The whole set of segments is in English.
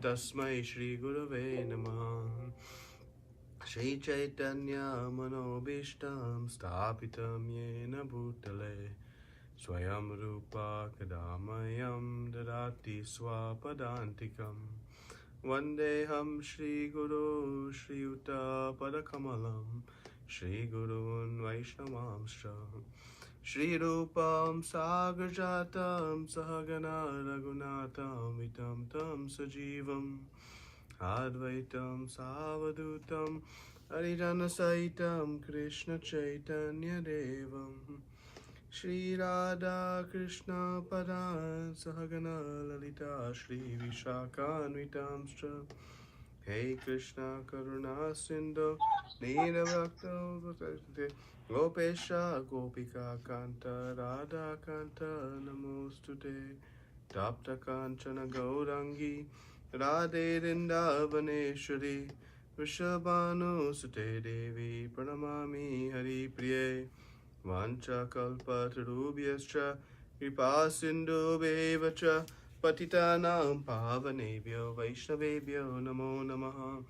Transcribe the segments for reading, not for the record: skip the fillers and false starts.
Tasmai Shri Gurave Namaha. Shri Chaitanya Manobishtam Stapitam Yena Bhutale Swayam Rupa Kadamayam Dadati Swapadantikam Vandeham Shri Guru Shri Yuta Padakamalam Shri Gurun Vaishnavamsha Shri Rupam Sagrajatam Sahagana Raghunatam Vitam Tam Sajivam Advaitam Savadutam Harijana Saitam Krishna Chaitanya Devam Shri Radha Krishna Padan Sahagana Lalita Shri Vishakhanvitamscha Hey Krishna Karuna Sindhu Nirabhakta Gopesha Gopika Kanta Radha Kanta Namostute Tapta Kanchana Gaurangi Radhe Vrindavaneshwari Vrishabhanu Sute Devi Pranamami Hari Priye Vancha Kalpatarubhyascha Kripa Sindhu Bevacha Patitanam Pavanebhyo Vaishnavebhyo Namo Namaha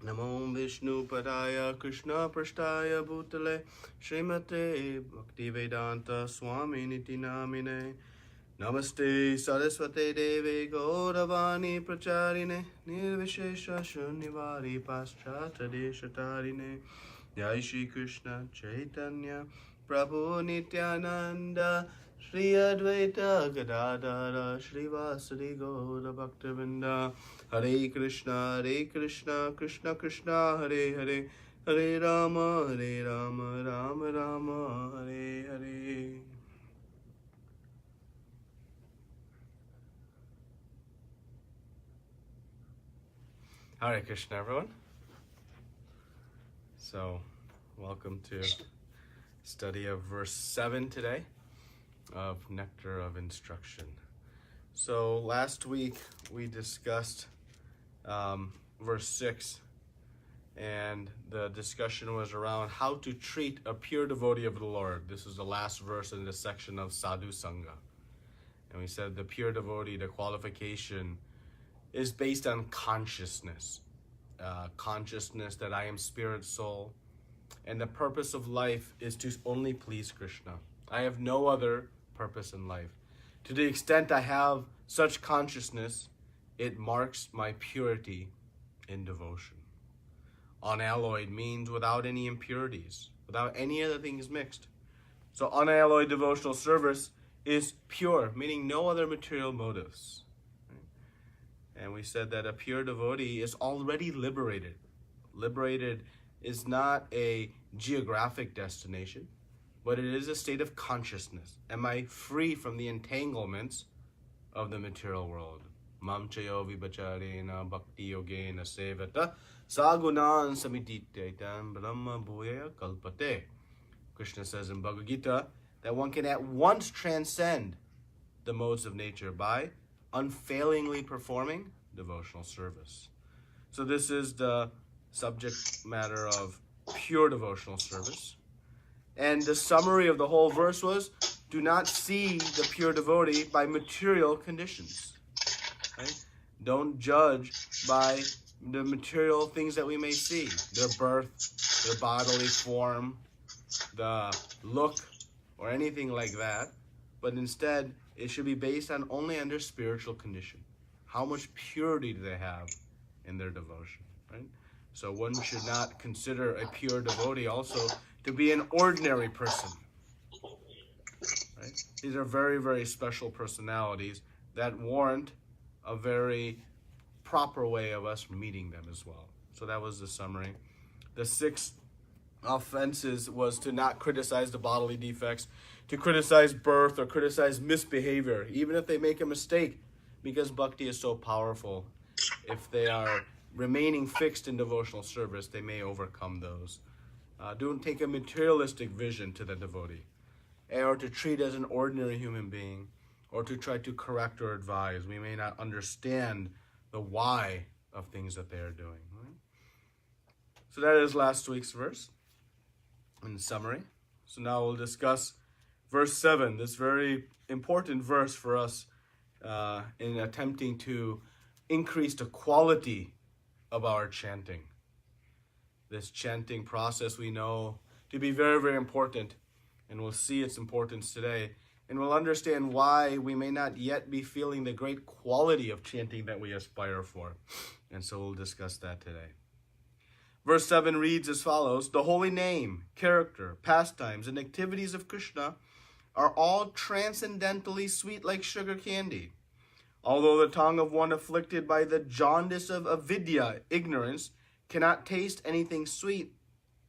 Namo Vishnu Padaya Krishna Prashtaya Bhutale Srimate Bhaktivedanta Swami Niti Namine Namaste Saraswate Deve Gauravani Pracharine Nirvishesha Shunnivari Paschata Deshatarine Jai Shri Krishna Chaitanya Prabhu Nityananda Shri Advaita Gadadara Shri Vasari Gaura Bhaktavinda Hare Krishna Krishna Krishna Hare Hare Hare Rama Rama Rama Hare Hare. Hare Krishna, everyone. So, welcome to study of verse 7 today of Nectar of Instruction. So, last week we discussed verse 6, and the discussion was around how to treat a pure devotee of the Lord. This is the last verse in the section of Sadhu Sangha. And we said the pure devotee, the qualification is based on consciousness. Consciousness that I am spirit soul, and the purpose of life is to only please Krishna. I have no other purpose in life. To the extent I have such consciousness, it marks my purity in devotion. Unalloyed means without any impurities, without any other things mixed. So unalloyed devotional service is pure, meaning no other material motives. And we said that a pure devotee is already liberated. Liberated is not a geographic destination, but it is a state of consciousness. Am I free from the entanglements of the material world? Mam chayo vibacharena bhakti yogena sevata sagunan samititaitam brahma bhuyaya kalpate. Krishna says in Bhagavad Gita that one can at once transcend the modes of nature by unfailingly performing devotional service. So this is the subject matter of pure devotional service. And the summary of the whole verse was, do not see the pure devotee by material conditions. Right? Don't judge by the material things that we may see, their birth, their bodily form, the look, or anything like that. But instead, it should be based on only on their spiritual condition. How much purity do they have in their devotion, right? So one should not consider a pure devotee also to be an ordinary person, right? These are very, very special personalities that warrant a very proper way of us meeting them as well. So that was the summary. The 6 offenses was to not criticize the bodily defects, to criticize birth or criticize misbehavior, even if they make a mistake, because bhakti is so powerful. If they are remaining fixed in devotional service, they may overcome those. Don't take a materialistic vision to the devotee, or to treat as an ordinary human being, or to try to correct or advise. We may not understand the why of things that they are doing. Right? So that is last week's verse in summary. So now we'll discuss verse 7, this very important verse for us in attempting to increase the quality of our chanting. This chanting process we know to be very, very important, and we'll see its importance today, and we'll understand why we may not yet be feeling the great quality of chanting that we aspire for. And so we'll discuss that today. Verse 7 reads as follows: the holy name, character, pastimes, and activities of Krishna are all transcendently sweet like sugar candy. Although the tongue of one afflicted by the jaundice of avidya, ignorance, cannot taste anything sweet,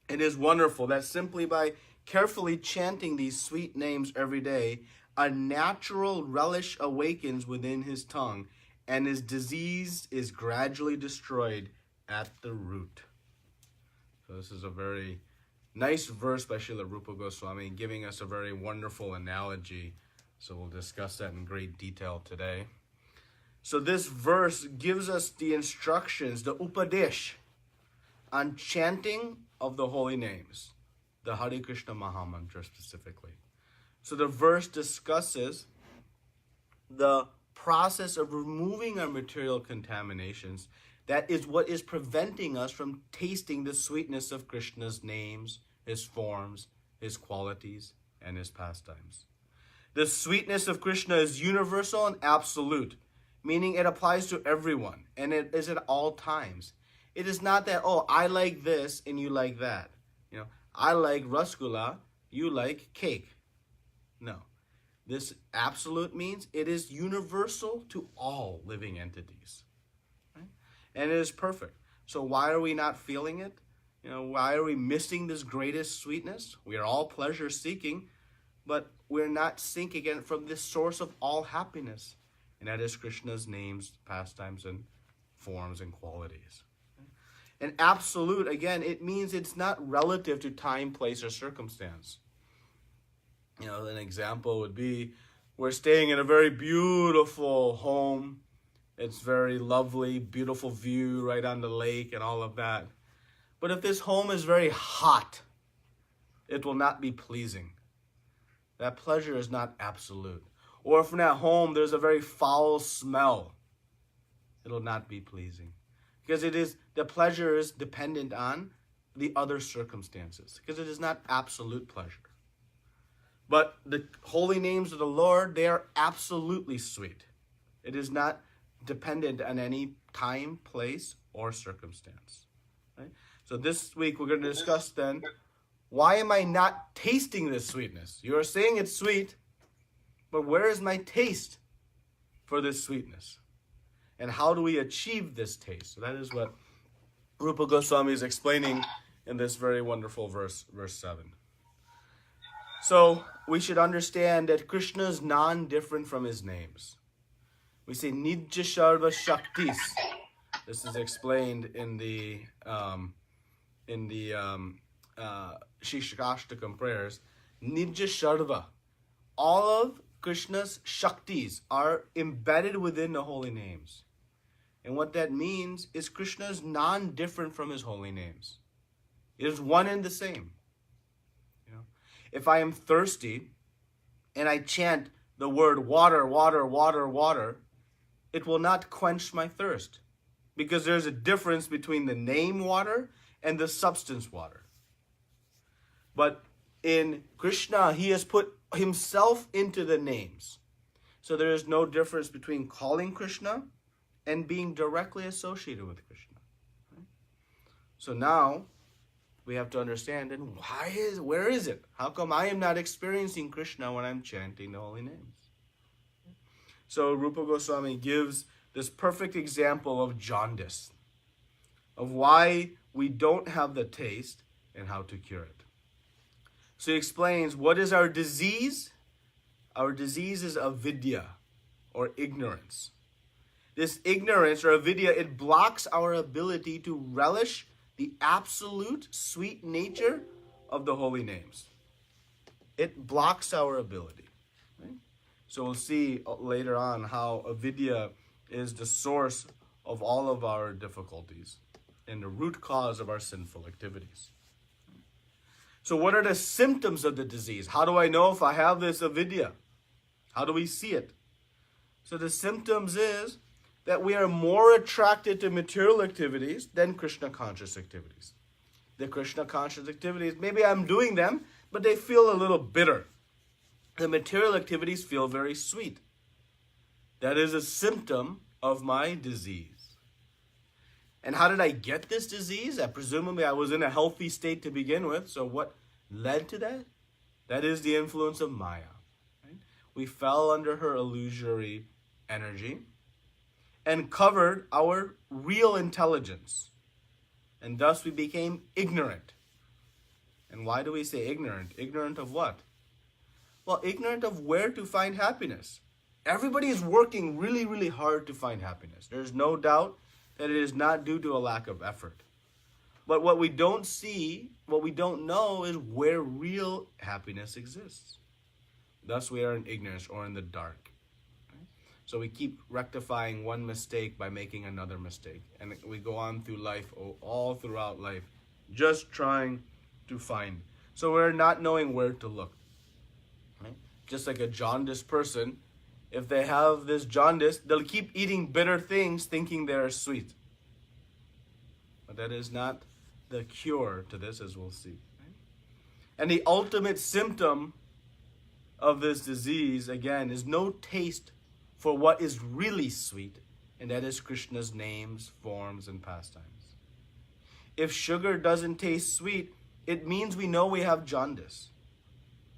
it is wonderful that simply by carefully chanting these sweet names every day, a natural relish awakens within his tongue, and his disease is gradually destroyed at the root. So this is a very nice verse by Srila Rupa Goswami, giving us a very wonderful analogy. So we'll discuss that in great detail today. So this verse gives us the instructions, the upadesh, on chanting of the holy names, the Hare Krishna Mahamantra specifically. So the verse discusses the process of removing our material contaminations. That is what is preventing us from tasting the sweetness of Krishna's names, his forms, his qualities, and his pastimes. The sweetness of Krishna is universal and absolute, meaning it applies to everyone, and it is at all times. It is not that, oh, I like this and you like that. I like rasgulla, you like cake. No. This absolute means it is universal to all living entities. Right? And it is perfect. So why are we not feeling it? Why are we missing this greatest sweetness? We are all pleasure seeking, but we're not seeking it from this source of all happiness. And that is Krishna's names, pastimes, and forms and qualities. And absolute, again, it means it's not relative to time, place, or circumstance. An example would be we're staying in a very beautiful home. It's very lovely, beautiful view right on the lake and all of that. But if this home is very hot, it will not be pleasing. That pleasure is not absolute. Or if in that home there's a very foul smell, it will not be pleasing. Because the pleasure is dependent on the other circumstances. Because it is not absolute pleasure. But the holy names of the Lord, they are absolutely sweet. It is not dependent on any time, place, or circumstance. Right? So this week we're going to discuss then, why am I not tasting this sweetness? You are saying it's sweet, but where is my taste for this sweetness? And how do we achieve this taste? So that is what Rupa Goswami is explaining in this very wonderful verse 7. So we should understand that Krishna is non-different from his names. We say Nitya Sharva Shaktis. This is explained in the Shikshakashtakam prayers. Nitya Sharva. All of Krishna's Shaktis are embedded within the holy names. And what that means is Krishna is non-different from his holy names. It is one and the same. If I am thirsty and I chant the word water, water, water, water, it will not quench my thirst. Because there's a difference between the name water and the substance water. But in Krishna, he has put himself into the names. So there is no difference between calling Krishna and being directly associated with Krishna. So now we have to understand, and where is it? How come I am not experiencing Krishna when I'm chanting the holy names? So Rupa Goswami gives this perfect example of jaundice, of why we don't have the taste and how to cure it. So he explains, what is our disease? Our disease is avidya, or ignorance. This ignorance, or avidya, it blocks our ability to relish the absolute sweet nature of the holy names. It blocks our ability. Right? So we'll see later on how avidya is the source of all of our difficulties and the root cause of our sinful activities. So what are the symptoms of the disease? How do I know if I have this avidya? How do we see it? So the symptoms is that we are more attracted to material activities than Krishna conscious activities. The Krishna conscious activities, maybe I'm doing them, but they feel a little bitter. The material activities feel very sweet. That is a symptom of my disease. And how did I get this disease? Presumably I was in a healthy state to begin with. So what led to that? That is the influence of Maya. Right? We fell under her illusory energy and covered our real intelligence. And thus we became ignorant. And why do we say ignorant? Ignorant of what? Well, ignorant of where to find happiness. Everybody is working really, really hard to find happiness. There's no doubt that it is not due to a lack of effort. But what we don't see, what we don't know is where real happiness exists. Thus we are in ignorance or in the dark. So we keep rectifying one mistake by making another mistake. And we go on through life, all throughout life, just trying to find. So we're not knowing where to look. Right? Just like a jaundiced person, if they have this jaundice, they'll keep eating bitter things thinking they're sweet. But that is not the cure to this, as we'll see. Right? And the ultimate symptom of this disease, again, is no taste for what is really sweet, and that is Krishna's names, forms, and pastimes. If sugar doesn't taste sweet, it means we know we have jaundice.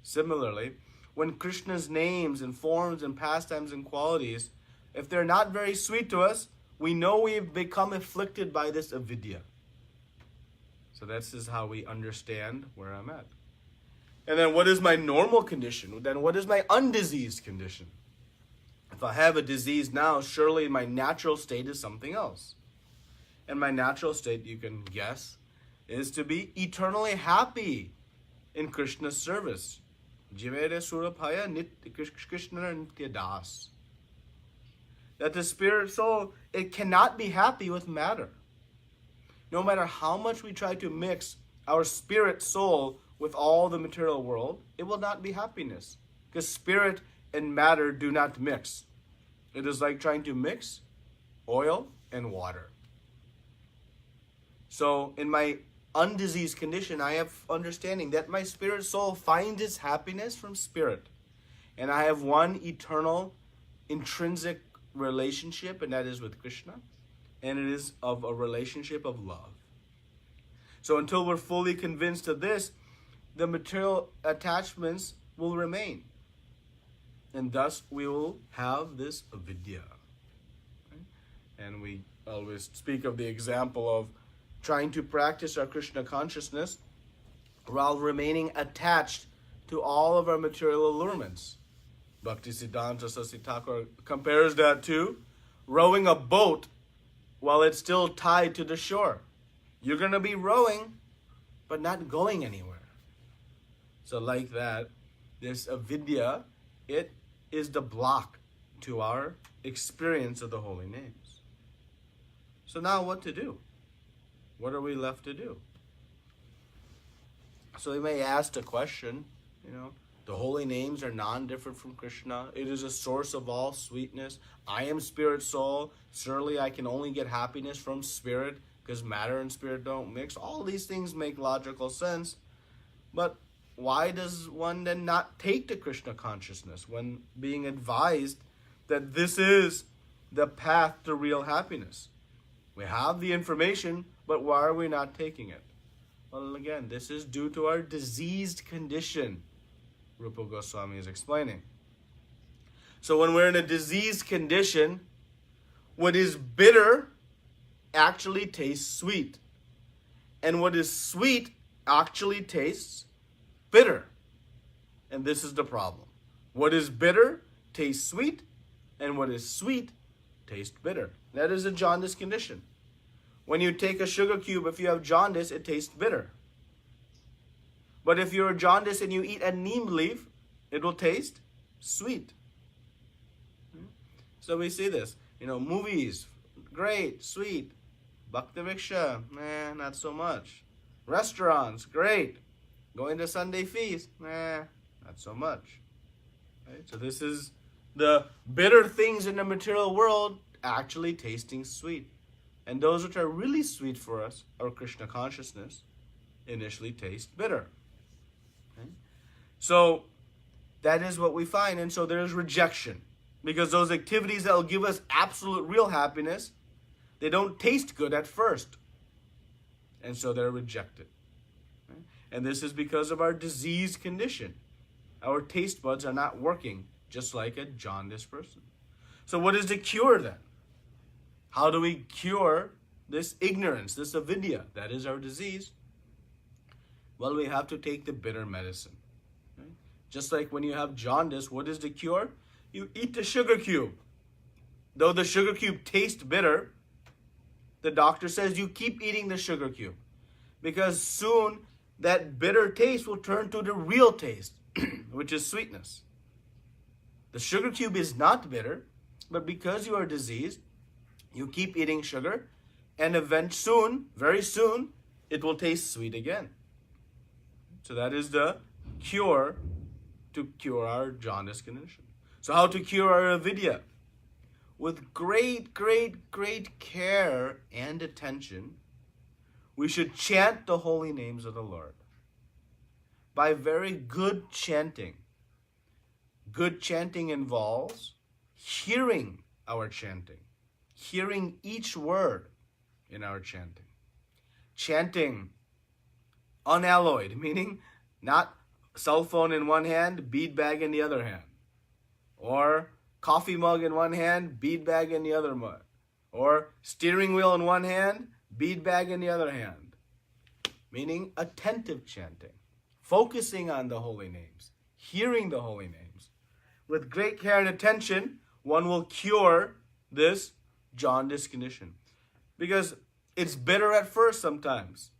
Similarly, when Krishna's names and forms and pastimes and qualities, if they're not very sweet to us, we know we've become afflicted by this avidya. So this is how we understand where I'm at. And then what is my normal condition? Then what is my undiseased condition? If I have a disease now, surely my natural state is something else. And my natural state, you can guess, is to be eternally happy in Krishna's service. Jivere surabhaya Krishna Nitya Das. That the spirit soul, it cannot be happy with matter. No matter how much we try to mix our spirit soul with all the material world, it will not be happiness. Because spirit and matter do not mix. It is like trying to mix oil and water. So in my undiseased condition, I have understanding that my spirit soul finds its happiness from spirit. And I have one eternal, intrinsic relationship, and that is with Krishna. And it is of a relationship of love. So until we're fully convinced of this, the material attachments will remain. And thus we will have this avidya. And we always speak of the example of trying to practice our Krishna consciousness while remaining attached to all of our material allurements. Bhaktisiddhanta Saraswati Thakur compares that to rowing a boat while it's still tied to the shore. You're going to be rowing, but not going anywhere. So like that, this avidya, it is the block to our experience of the holy names. So now what to do? What are we left to do? So we may ask the question, the holy names are non-different from Krishna. It is a source of all sweetness. I am spirit soul. Surely I can only get happiness from spirit because matter and spirit don't mix. All these things make logical sense. But why does one then not take to Krishna consciousness when being advised that this is the path to real happiness? We have the information, but why are we not taking it? Well, again, this is due to our diseased condition, Rupa Goswami is explaining. So when we're in a diseased condition, what is bitter actually tastes sweet. And what is sweet actually tastes bitter. And this is the problem. What is bitter tastes sweet, and what is sweet tastes bitter. That is a jaundice condition. When you take a sugar cube, if you have jaundice, it tastes bitter. But if you're jaundice and you eat a neem leaf, it will taste sweet. So we see this. Movies, great, sweet. Bhakti Viksha, not so much. Restaurants, great. Going to Sunday feast, not so much. Right? So this is the bitter things in the material world actually tasting sweet. And those which are really sweet for us, our Krishna consciousness, initially taste bitter. Okay? So that is what we find. And so there's rejection. Because those activities that will give us absolute real happiness, they don't taste good at first. And so they're rejected. Okay? And this is because of our diseased condition. Our taste buds are not working, just like a jaundiced person. So what is the cure then? How do we cure this ignorance, this avidya, that is our disease? Well, we have to take the bitter medicine. Right? Just like when you have jaundice, what is the cure? You eat the sugar cube. Though the sugar cube tastes bitter, the doctor says you keep eating the sugar cube. Because soon that bitter taste will turn to the real taste, which is sweetness. The sugar cube is not bitter, but because you are diseased, you keep eating sugar, and very soon, it will taste sweet again. So that is the cure to cure our jaundice condition. So how to cure our avidya? With great, great, great care and attention, we should chant the holy names of the Lord. By very good chanting. Good chanting involves hearing our chanting. Hearing each word in our chanting. Chanting unalloyed, meaning not cell phone in one hand, bead bag in the other hand. Or coffee mug in one hand, bead bag in the other mug. Or steering wheel in one hand, bead bag in the other hand. Meaning attentive chanting. Focusing on the holy names. Hearing the holy names. With great care and attention, one will cure this jaundice condition. Because it's bitter at first sometimes,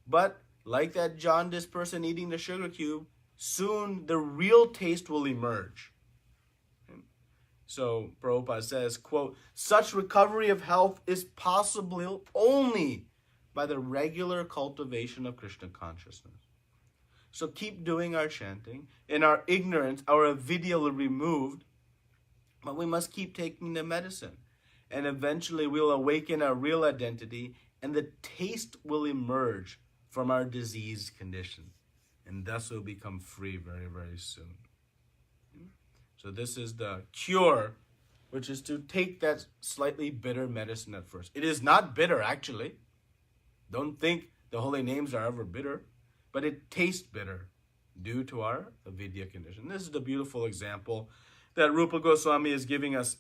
But like that jaundiced person eating the sugar cube, soon the real taste will emerge. So Propot says, quote, such recovery of health is possible only by the regular cultivation of Krishna consciousness. So keep doing our chanting. In our ignorance, our avidya will be removed, but we must keep taking the medicine. And eventually we'll awaken our real identity, and the taste will emerge from our diseased condition. And thus we'll become free very, very soon. So this is the cure, which is to take that slightly bitter medicine at first. It is not bitter, actually. Don't think the holy names are ever bitter, but it tastes bitter due to our avidya condition. This is the beautiful example that Rupa Goswami is giving us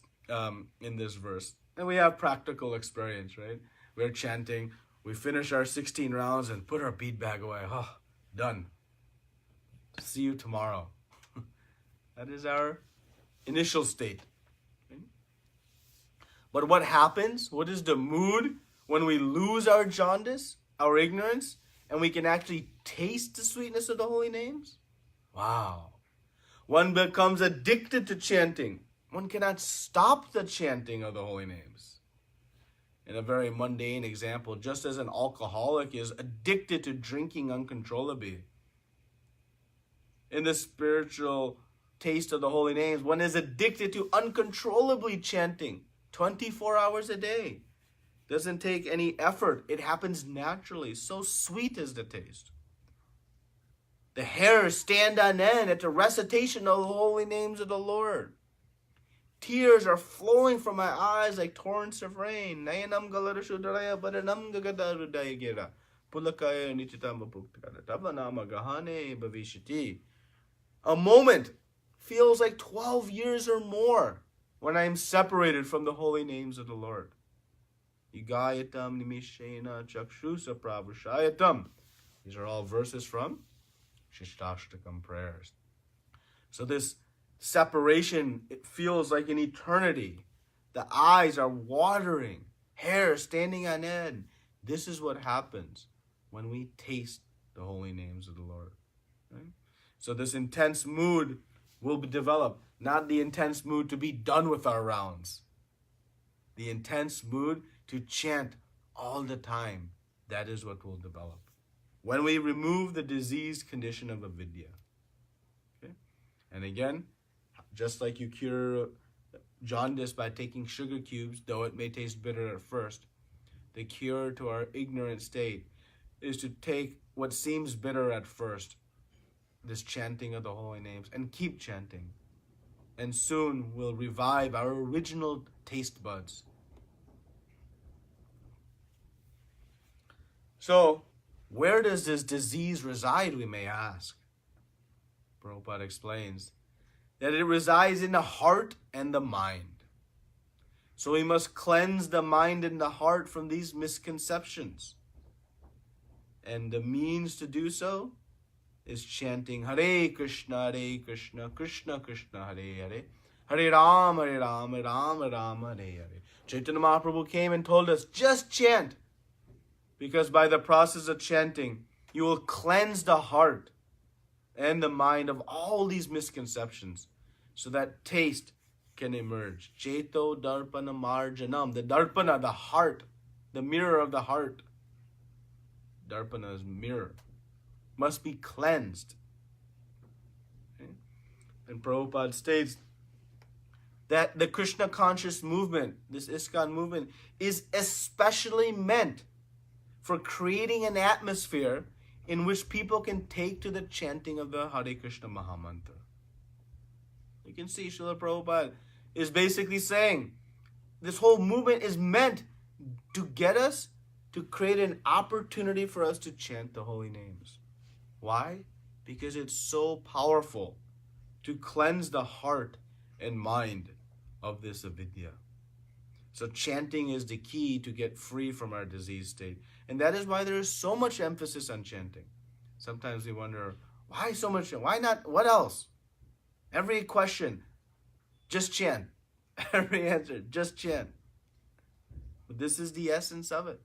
in this verse. And we have practical experience, right? We're chanting, we finish our 16 rounds and put our bead bag away. Oh, done. See you tomorrow. That is our initial state. Okay? But what happens? What is the mood when we lose our jaundice, our ignorance, and we can actually taste the sweetness of the holy names? Wow. One becomes addicted to chanting. One cannot stop the chanting of the holy names. In a very mundane example, just as an alcoholic is addicted to drinking uncontrollably, in the spiritual taste of the holy names, one is addicted to uncontrollably chanting 24 hours a day. Doesn't take any effort. It happens naturally. So sweet is the taste. The hairs stand on end at the recitation of the holy names of the Lord. Tears are flowing from my eyes like torrents of rain. Nayanam galarashudaraya baranam gagadarudaya gira. Pulakaya nichitamba puktara. Tavanama gahane bhavishati. A moment feels like 12 years or more when I am separated from the holy names of the Lord. Igayatam nimishena chakshusa pravushayatam. These are all verses from Shishtastakam prayers. So this separation, it feels like an eternity. The eyes are watering, hair standing on end. This is what happens when we taste the holy names of the Lord. Right? So this intense mood will be developed, not the intense mood to be done with our rounds. The intense mood to chant all the time. That is what will develop when we remove the diseased condition of avidya. Okay? And again, Just like you cure jaundice by taking sugar cubes, though it may taste bitter at first, the cure to our ignorant state is to take what seems bitter at first, this chanting of the holy names, and keep chanting. And soon we'll revive our original taste buds. So, where does this disease reside, we may ask? Propot explains that it resides in the heart and the mind. So we must cleanse the mind and the heart from these misconceptions. And the means to do so is chanting Hare Krishna, Krishna Krishna, Hare Hare, Hare Ram, Ram Rama, Hare Hare. Chaitanya Mahaprabhu came and told us, just chant. Because by the process of chanting, you will cleanse the heart and the mind of all these misconceptions so that taste can emerge. Cheto Darpana Marjanam. The Darpana, the heart, the mirror of the heart. Darpana is mirror. Must be cleansed. Okay? And Prabhupada states that the Krishna conscious movement, this ISKCON movement, is especially meant for creating an atmosphere in which people can take to the chanting of the Hare Krishna Mahamantra. You can see Srila Prabhupada is basically saying this whole movement is meant to get us to create an opportunity for us to chant the holy names. Why? Because it's so powerful to cleanse the heart and mind of this avidya. So chanting is the key to get free from our disease state. And that is why there is so much emphasis on chanting. Sometimes we wonder, why so much? Why not? What else? Every question, just chant. Every answer, just chant. But this is the essence of it.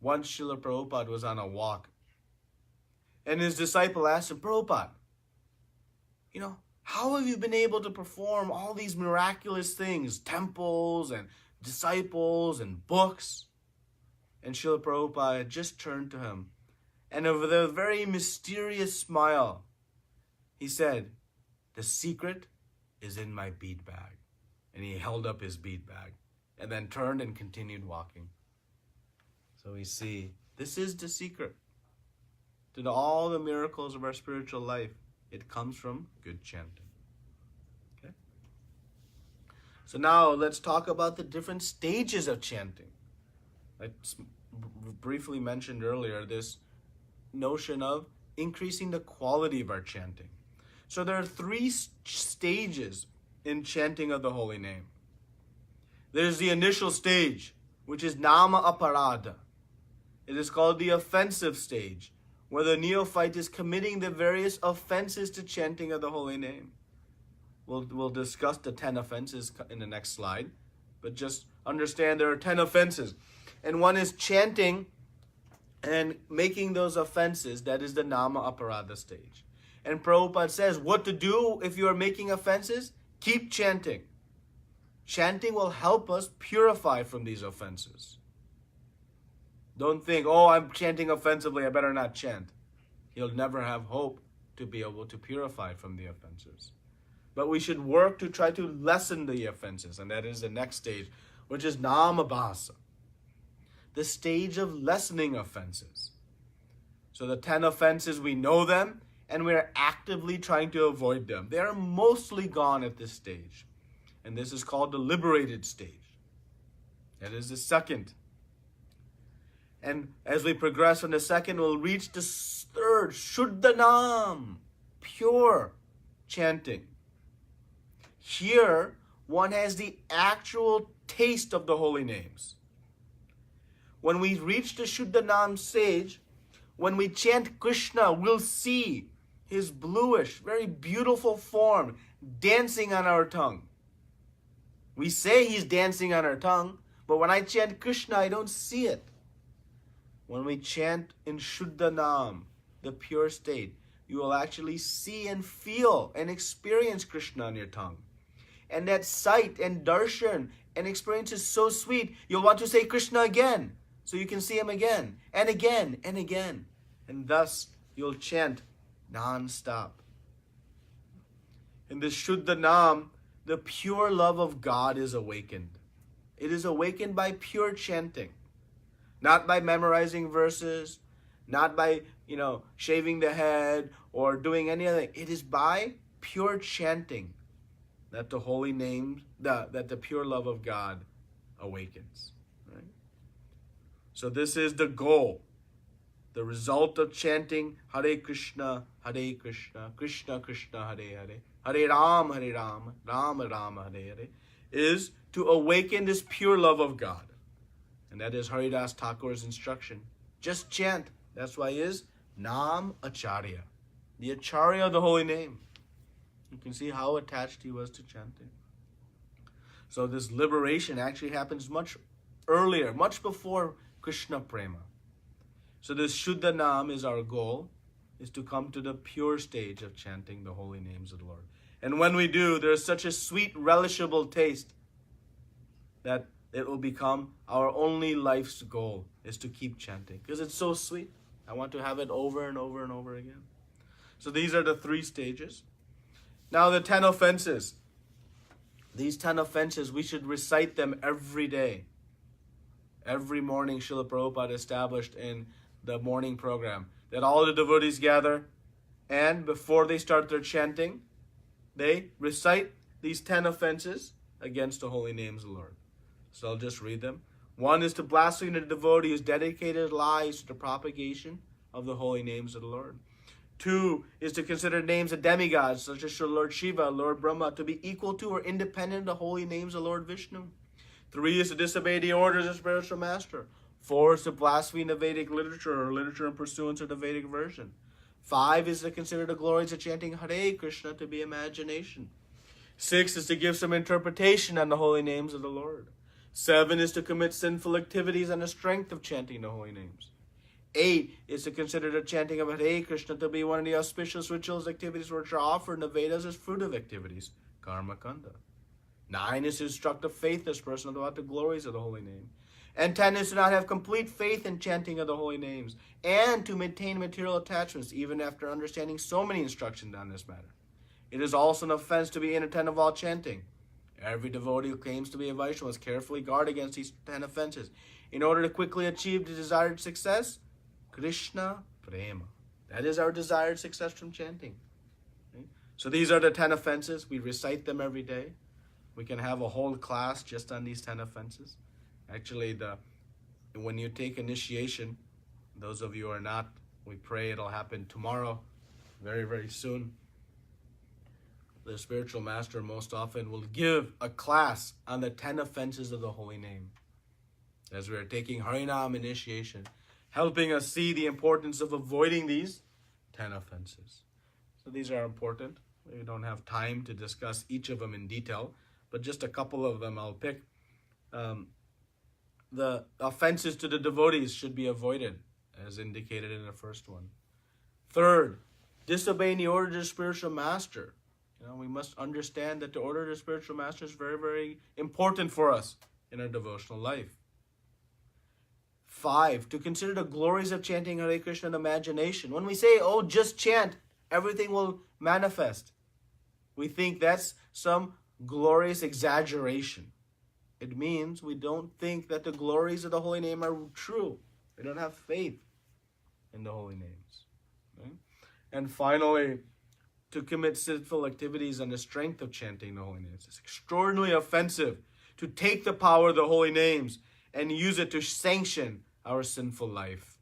Once Srila Prabhupada was on a walk, and his disciple asked him, Prabhupada, how have you been able to perform all these miraculous things, temples and disciples and books? And Srila Prabhupada just turned to him, and with a very mysterious smile, he said, the secret is in my bead bag. And he held up his bead bag, and then turned and continued walking. So we see, this is the secret to all the miracles of our spiritual life. It comes from good chanting. Okay? So now let's talk about the different stages of chanting. I briefly mentioned earlier this notion of increasing the quality of our chanting. So there are 3 stages in chanting of the holy name. There's the initial stage, which is nama aparada. It is called the offensive stage, where the neophyte is committing the various offenses to chanting of the holy name. We'll discuss the 10 offenses in the next slide, but just understand there are 10 offenses. And one is chanting and making those offenses. That is the nama aparada stage. And Prabhupada says what to do if you are making offenses. Keep chanting. Chanting will help us purify from these offenses. Don't think, I'm chanting offensively, I better not chant. You'll never have hope to be able to purify from the offenses. But we should work to try to lessen the offenses, and that is the next stage, which is namabhasa, the stage of lessening offenses. So the 10 offenses, we know them, and we are actively trying to avoid them. They are mostly gone at this stage. And this is called the liberated stage. That is the second. And as we progress from the second, we'll reach the third, Shuddhanam, pure chanting. Here, one has the actual taste of the holy names. When we reach the Shuddhanam stage, when we chant Krishna, we'll see his bluish, very beautiful form dancing on our tongue. We say he's dancing on our tongue, but when I chant Krishna, I don't see it. When we chant in Shuddhanam, the pure state, you will actually see and feel and experience Krishna on your tongue. And that sight and darshan and experience is so sweet, you'll want to say Krishna again, so you can see him again, and again, and again. And thus, you'll chant non-stop. In this Shuddha Nam, the pure love of God is awakened. It is awakened by pure chanting, not by memorizing verses, not by, shaving the head or doing any other. It is by pure chanting that the holy name, that the pure love of God awakens. Right? So this is the goal. The result of chanting Hare Krishna, Krishna Krishna, Hare Hare, Hare Ram, Ram Ram, Hare Hare, is to awaken this pure love of God. And that is Haridas Thakur's instruction. Just chant. That's why he is Nam Acharya, the Acharya of the holy name. You can see how attached he was to chanting. So this liberation actually happens much earlier, much before Krishna Prema. So this Shuddha Nam is our goal, is to come to the pure stage of chanting the holy names of the Lord. And when we do, there's such a sweet, relishable taste that it will become our only life's goal, is to keep chanting. Because it's so sweet. I want to have it over and over and over again. So these are the 3 stages. Now the 10 offenses. These 10 offenses, we should recite them every day. Every morning, Srila Prabhupada established in the morning program that all the devotees gather, and before they start their chanting, they recite these 10 offenses against the holy names of the Lord. So I'll just read them. 1 is to blaspheme a devotee who's dedicated lives to the propagation of the holy names of the Lord. 2 is to consider names of demigods, such as Lord Shiva, Lord Brahma, to be equal to or independent of the holy names of Lord Vishnu. 3 is to disobey the orders of spiritual master. 4 is to blaspheme the Vedic literature or literature in pursuance of the Vedic version. 5 is to consider the glories of chanting Hare Krishna to be imagination. 6 is to give some interpretation on the holy names of the Lord. 7 is to commit sinful activities on the strength of chanting the holy names. 8 is to consider the chanting of Hare Krishna to be one of the auspicious rituals activities which are offered in the Vedas as fruitive activities, karma kanda. 9 is to instruct a faithless person about the glories of the holy name. And 10 is to not have complete faith in chanting of the holy names, and to maintain material attachments even after understanding so many instructions on this matter. It is also an offense to be inattentive while chanting. Every devotee who claims to be a Vaishnava must carefully guard against these 10 offenses in order to quickly achieve the desired success. Krishna Prema. That is our desired success from chanting. Okay? So these are the 10 offenses. We recite them every day. We can have a whole class just on these 10 offenses. Actually, when you take initiation, those of you who are not, we pray it'll happen tomorrow, very, very soon. The spiritual master most often will give a class on the 10 offenses of the holy name. As we are taking Harinam initiation, helping us see the importance of avoiding these 10 offenses. So these are important. We don't have time to discuss each of them in detail, but just a couple of them I'll pick. The offenses to the devotees should be avoided, as indicated in the first one. 3rd, disobeying the order of the spiritual master. We must understand that the order of the spiritual master is very, very important for us in our devotional life. 5, to consider the glories of chanting Hare Krishna in imagination. When we say, just chant, everything will manifest, we think that's some glorious exaggeration. It means we don't think that the glories of the holy name are true. We don't have faith in the holy names. Okay? And finally, to commit sinful activities on the strength of chanting the holy names. It's extraordinarily offensive to take the power of the holy names and use it to sanction our sinful life.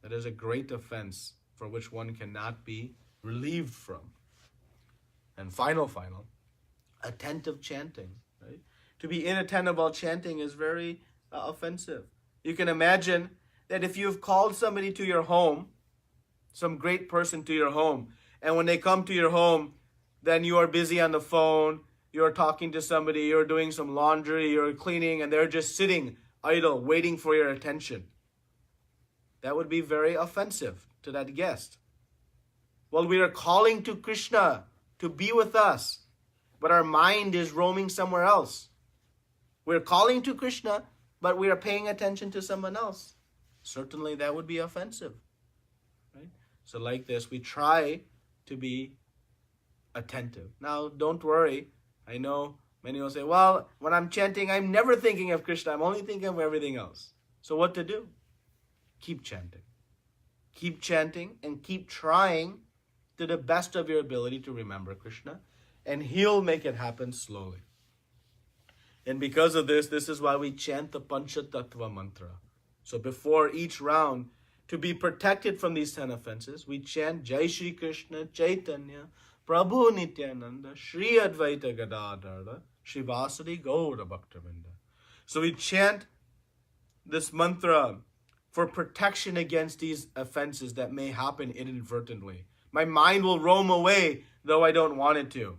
That is a great offense for which one cannot be relieved from. And final, attentive chanting. Right? To be inattentive while chanting is very offensive. You can imagine that if you've called somebody to your home, some great person to your home, and when they come to your home, then you are busy on the phone, you're talking to somebody, you're doing some laundry, you're cleaning, and they're just sitting idle, waiting for your attention. That would be very offensive to that guest. Well, we are calling to Krishna to be with us, but our mind is roaming somewhere else. We're calling to Krishna, but we are paying attention to someone else. Certainly that would be offensive. Right? So like this, we try to be attentive. Now, don't worry. I know many will say, well, when I'm chanting, I'm never thinking of Krishna. I'm only thinking of everything else. So what to do? Keep chanting. Keep chanting and keep trying to the best of your ability to remember Krishna. And He'll make it happen slowly. And because of this is why we chant the Panchatattva mantra. So before each round, to be protected from these 10 offenses, we chant Jai Shri Krishna Chaitanya Prabhu Nityananda Shri Advaita Gadadhara Shivasadi Gaura Bhaktavinda. So we chant this mantra for protection against these offenses that may happen inadvertently. My mind will roam away, though I don't want it to.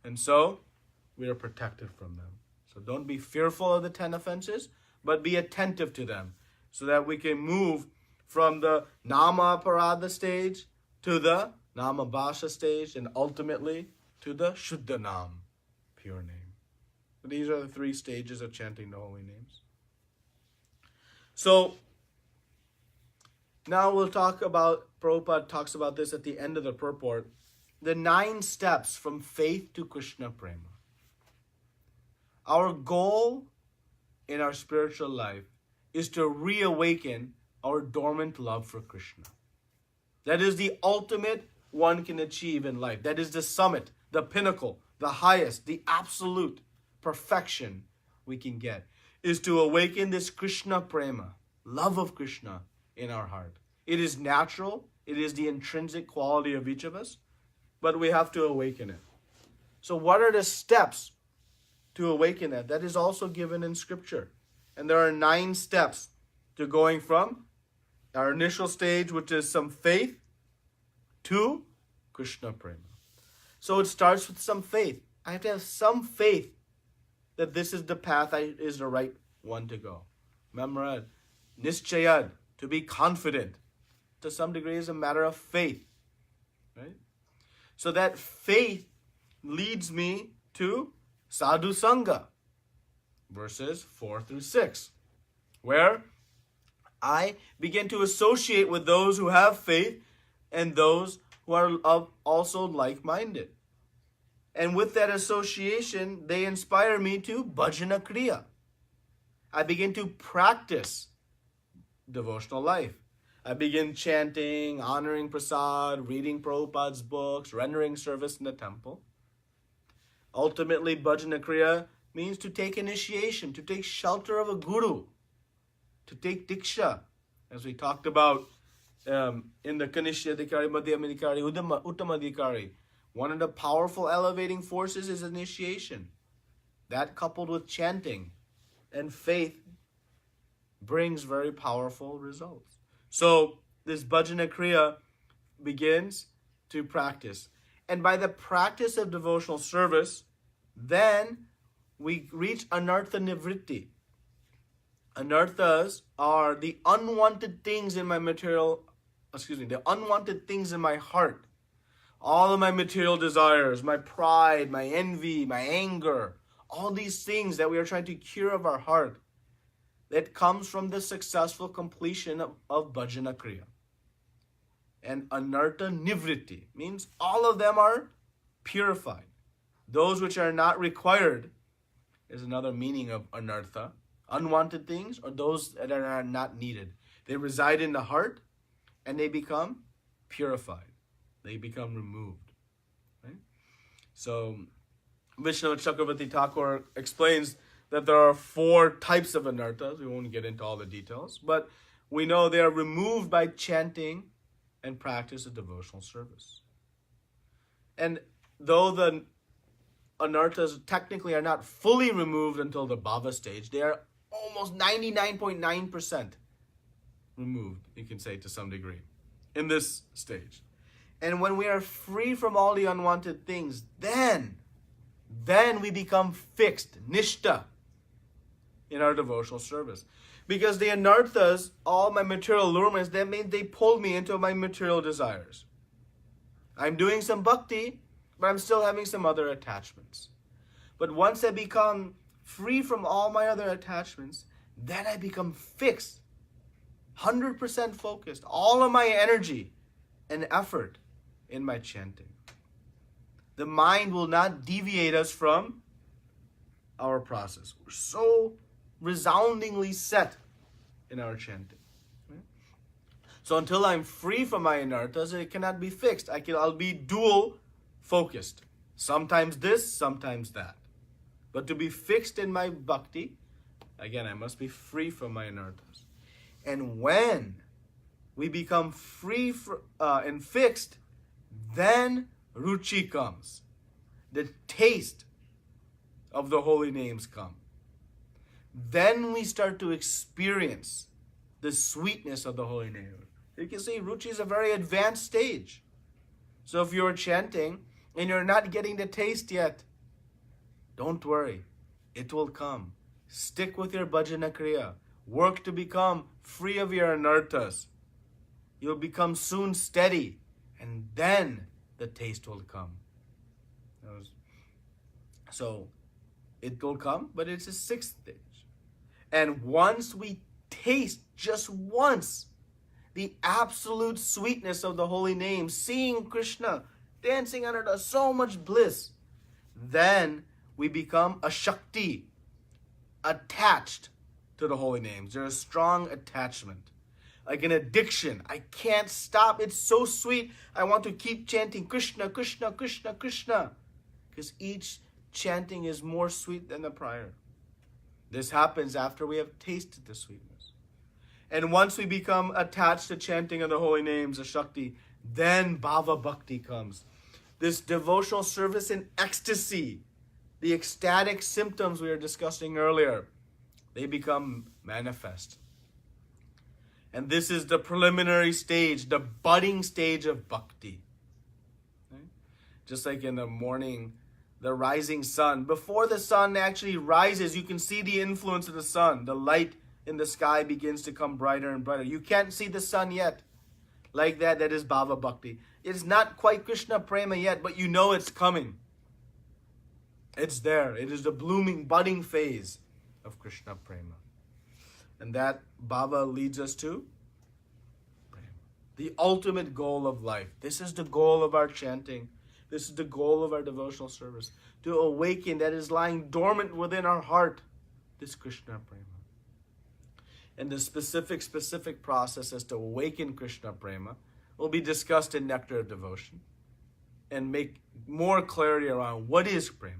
And so, we are protected from them. So don't be fearful of the 10 offenses, but be attentive to them, so that we can move from the Nama Aparadha stage to the Nama Bhasha stage, and ultimately to the Shuddha Nam, pure name. So these are the 3 stages of chanting the holy names. So, now we'll talk about, Propot talks about this at the end of the purport, the 9 steps from faith to Krishna Prema. Our goal in our spiritual life is to reawaken our dormant love for Krishna. That is the ultimate one can achieve in life. That is the summit, the pinnacle, the highest, the absolute perfection we can get, is to awaken this Krishna Prema, love of Krishna, in our heart. It is natural. It is the intrinsic quality of each of us, but we have to awaken it. So what are the steps to awaken it? That is also given in Scripture. And there are 9 steps to going from our initial stage, which is some faith, to Krishna Prema. So it starts with some faith. I have to have some faith that this is the path is the right one to go. Remember, nischayad, to be confident, to some degree is a matter of faith. Right? So that faith leads me to Sadhu Sangha, verses 4 through 6, where I begin to associate with those who have faith and those who are also like-minded. And with that association, they inspire me to bhajana kriya. I begin to practice devotional life. I begin chanting, honoring prasad, reading Prabhupada's books, rendering service in the temple. Ultimately, bhajana kriya means to take initiation, to take shelter of a guru, to take diksha, as we talked about in the Kanishya-adhikari, Madhyama-adhikari, Uttama-adhikari. One of the powerful elevating forces is initiation. That coupled with chanting and faith brings very powerful results. So this bhajana kriya begins to practice. And by the practice of devotional service, then we reach anartha nivritti. Anarthas are the unwanted things in my the unwanted things in my heart. All of my material desires, my pride, my envy, my anger, all these things that we are trying to cure of our heart, that comes from the successful completion of bhajana kriya. And anartha nivritti means all of them are purified. Those which are not required is another meaning of anartha. Unwanted things are those that are not needed. They reside in the heart and they become purified. They become removed. Right? So Vishnu Chakravarti Thakur explains that there are 4 types of anarthas. We won't get into all the details, but we know they are removed by chanting and practice of devotional service. And though the anarthas technically are not fully removed until the bhava stage, they are almost 99.9% removed, you can say, to some degree, in this stage. And when we are free from all the unwanted things, then we become fixed, nishta, in our devotional service. Because the anarthas, all my material allurements, that means they pull me into my material desires. I'm doing some bhakti, but I'm still having some other attachments. But once I become free from all my other attachments, then I become fixed, 100% focused, all of my energy and effort in my chanting. The mind will not deviate us from our process. We're so resoundingly set in our chanting. So until I'm free from my anarthas, it cannot be fixed. I'll be dual focused. Sometimes this, sometimes that. But to be fixed in my bhakti, again, I must be free from my anarthas. And when we become free and fixed, then ruchi comes. The taste of the holy names come. Then we start to experience the sweetness of the holy name. You can see ruchi is a very advanced stage. So if you're chanting and you're not getting the taste yet, don't worry. It will come. Stick with your bhajana kriya. Work to become free of your anarthas. You'll become soon steady, and then the taste will come. So it will come, but it's a sixth stage. And once we taste just once the absolute sweetness of the holy name, seeing Krishna dancing under the so much bliss, then we become a Shakti, attached to the holy names. There's a strong attachment, like an addiction. I can't stop. It's so sweet. I want to keep chanting Krishna, Krishna, Krishna, Krishna, because each chanting is more sweet than the prior. This happens after we have tasted the sweetness. And once we become attached to chanting of the holy names, the Shakti, then Bhava Bhakti comes. This devotional service in ecstasy, the ecstatic symptoms we were discussing earlier, they become manifest. And this is the preliminary stage, the budding stage of bhakti. Okay? Just like in the morning, the rising sun. Before the sun actually rises, you can see the influence of the sun. The light in the sky begins to come brighter and brighter. You can't see the sun yet. Like that is Bhava Bhakti. It's not quite Krishna Prema yet, but you know it's coming. It's there. It is the blooming, budding phase of Krishna Prema. And that Bhava leads us to Prema, the ultimate goal of life. This is the goal of our chanting. This is the goal of our devotional service. To awaken that is lying dormant within our heart, this Krishna Prema. And the specific processes to awaken Krishna Prema will be discussed in Nectar of Devotion and make more clarity around what is Prema.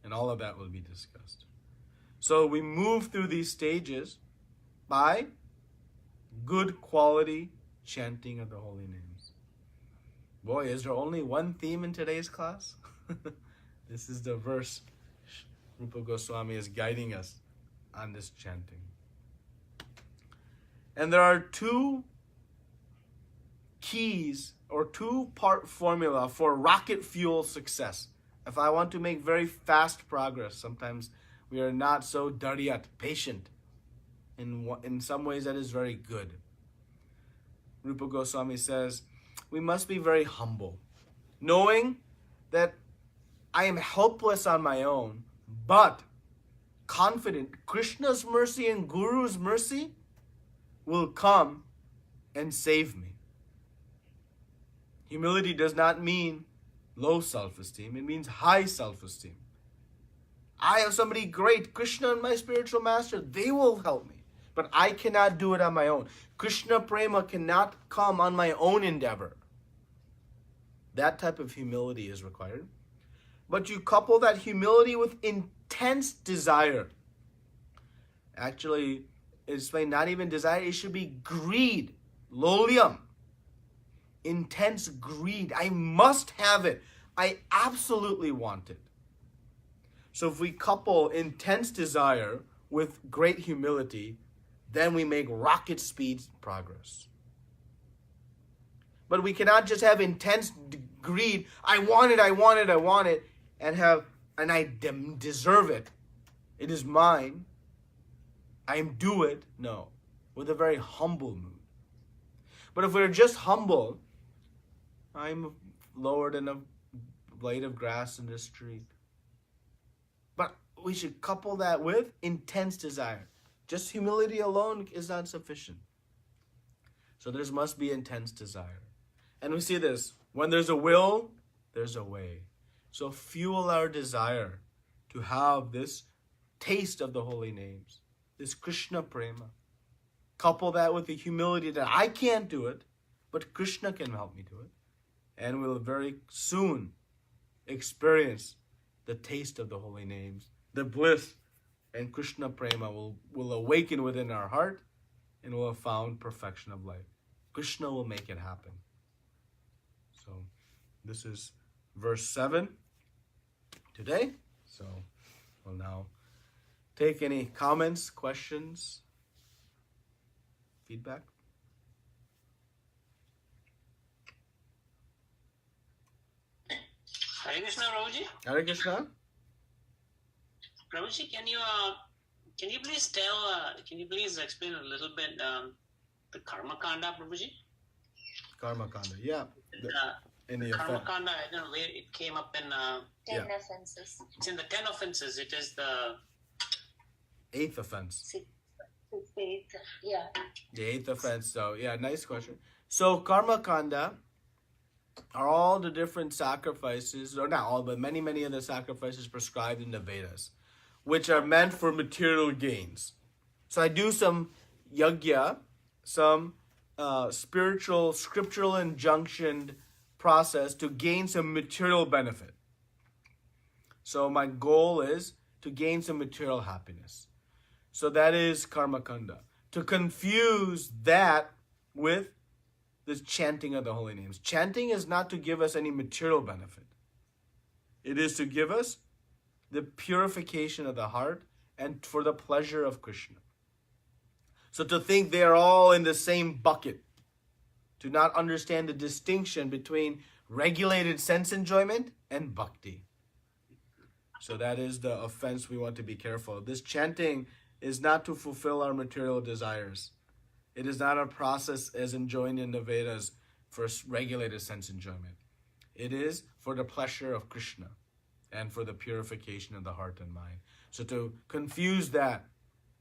And all of that will be discussed. So we move through these stages by good quality chanting of the holy names. Boy, is there only one theme in today's class? This is the verse Rupa Goswami is guiding us on this chanting. And there are two keys or two-part formula for rocket fuel success. If I want to make very fast progress, sometimes we are not so dariyat, patient. In some ways that is very good. Rupa Goswami says, we must be very humble, knowing that I am helpless on my own, but confident Krishna's mercy and Guru's mercy will come and save me. Humility does not mean low self-esteem. It means high self-esteem. I have somebody great, Krishna and my spiritual master, they will help me. But I cannot do it on my own. Krishna Prema cannot come on my own endeavor. That type of humility is required. But you couple that humility with intense desire. Actually, it's not even desire, it should be greed. Lolyam. Intense greed. I must have it. I absolutely want it. So if we couple intense desire with great humility, then we make rocket speed progress. But we cannot just have intense greed. I want it, I want it, I want it, and I deserve it. It is mine. I do it. No. With a very humble mood. But if we're just humble, I'm lower than a blade of grass in the street. But we should couple that with intense desire. Just humility alone is not sufficient. So there must be intense desire. And we see this. When there's a will, there's a way. So fuel our desire to have this taste of the holy names, this Krishna prema. Couple that with the humility that I can't do it, but Krishna can help me do it. And we'll very soon experience the taste of the holy names, the bliss, and Krishna prema will awaken within our heart, and we'll have found perfection of life. Krishna will make it happen. So this is verse 7 today. So we'll now take any comments, questions, feedback. Hare Krishna, Prabhuji. Hare Krishna. Prabhuji, can you please explain a little bit the karma kanda, Prabhuji? Karma kanda, yeah. In the karma kanda, I don't know where it came up in 10 offences. It's in the 10 offences. It is the 8th offense. Yeah. The 8th offense. So yeah, nice question. So karma kanda are all the different sacrifices, or not all, but many of the sacrifices prescribed in the Vedas, which are meant for material gains. So I do some yajna, some spiritual, scriptural injunctioned process to gain some material benefit. So my goal is to gain some material happiness. So that is karma kanda. To confuse that with this chanting of the holy names. Chanting is not to give us any material benefit. It is to give us the purification of the heart and for the pleasure of Krishna. So to think they are all in the same bucket, to not understand the distinction between regulated sense enjoyment and bhakti. So that is the offense we want to be careful of. This chanting is not to fulfill our material desires. It is not a process as enjoined in the Vedas for regulated sense enjoyment. It is for the pleasure of Krishna and for the purification of the heart and mind. So to confuse that,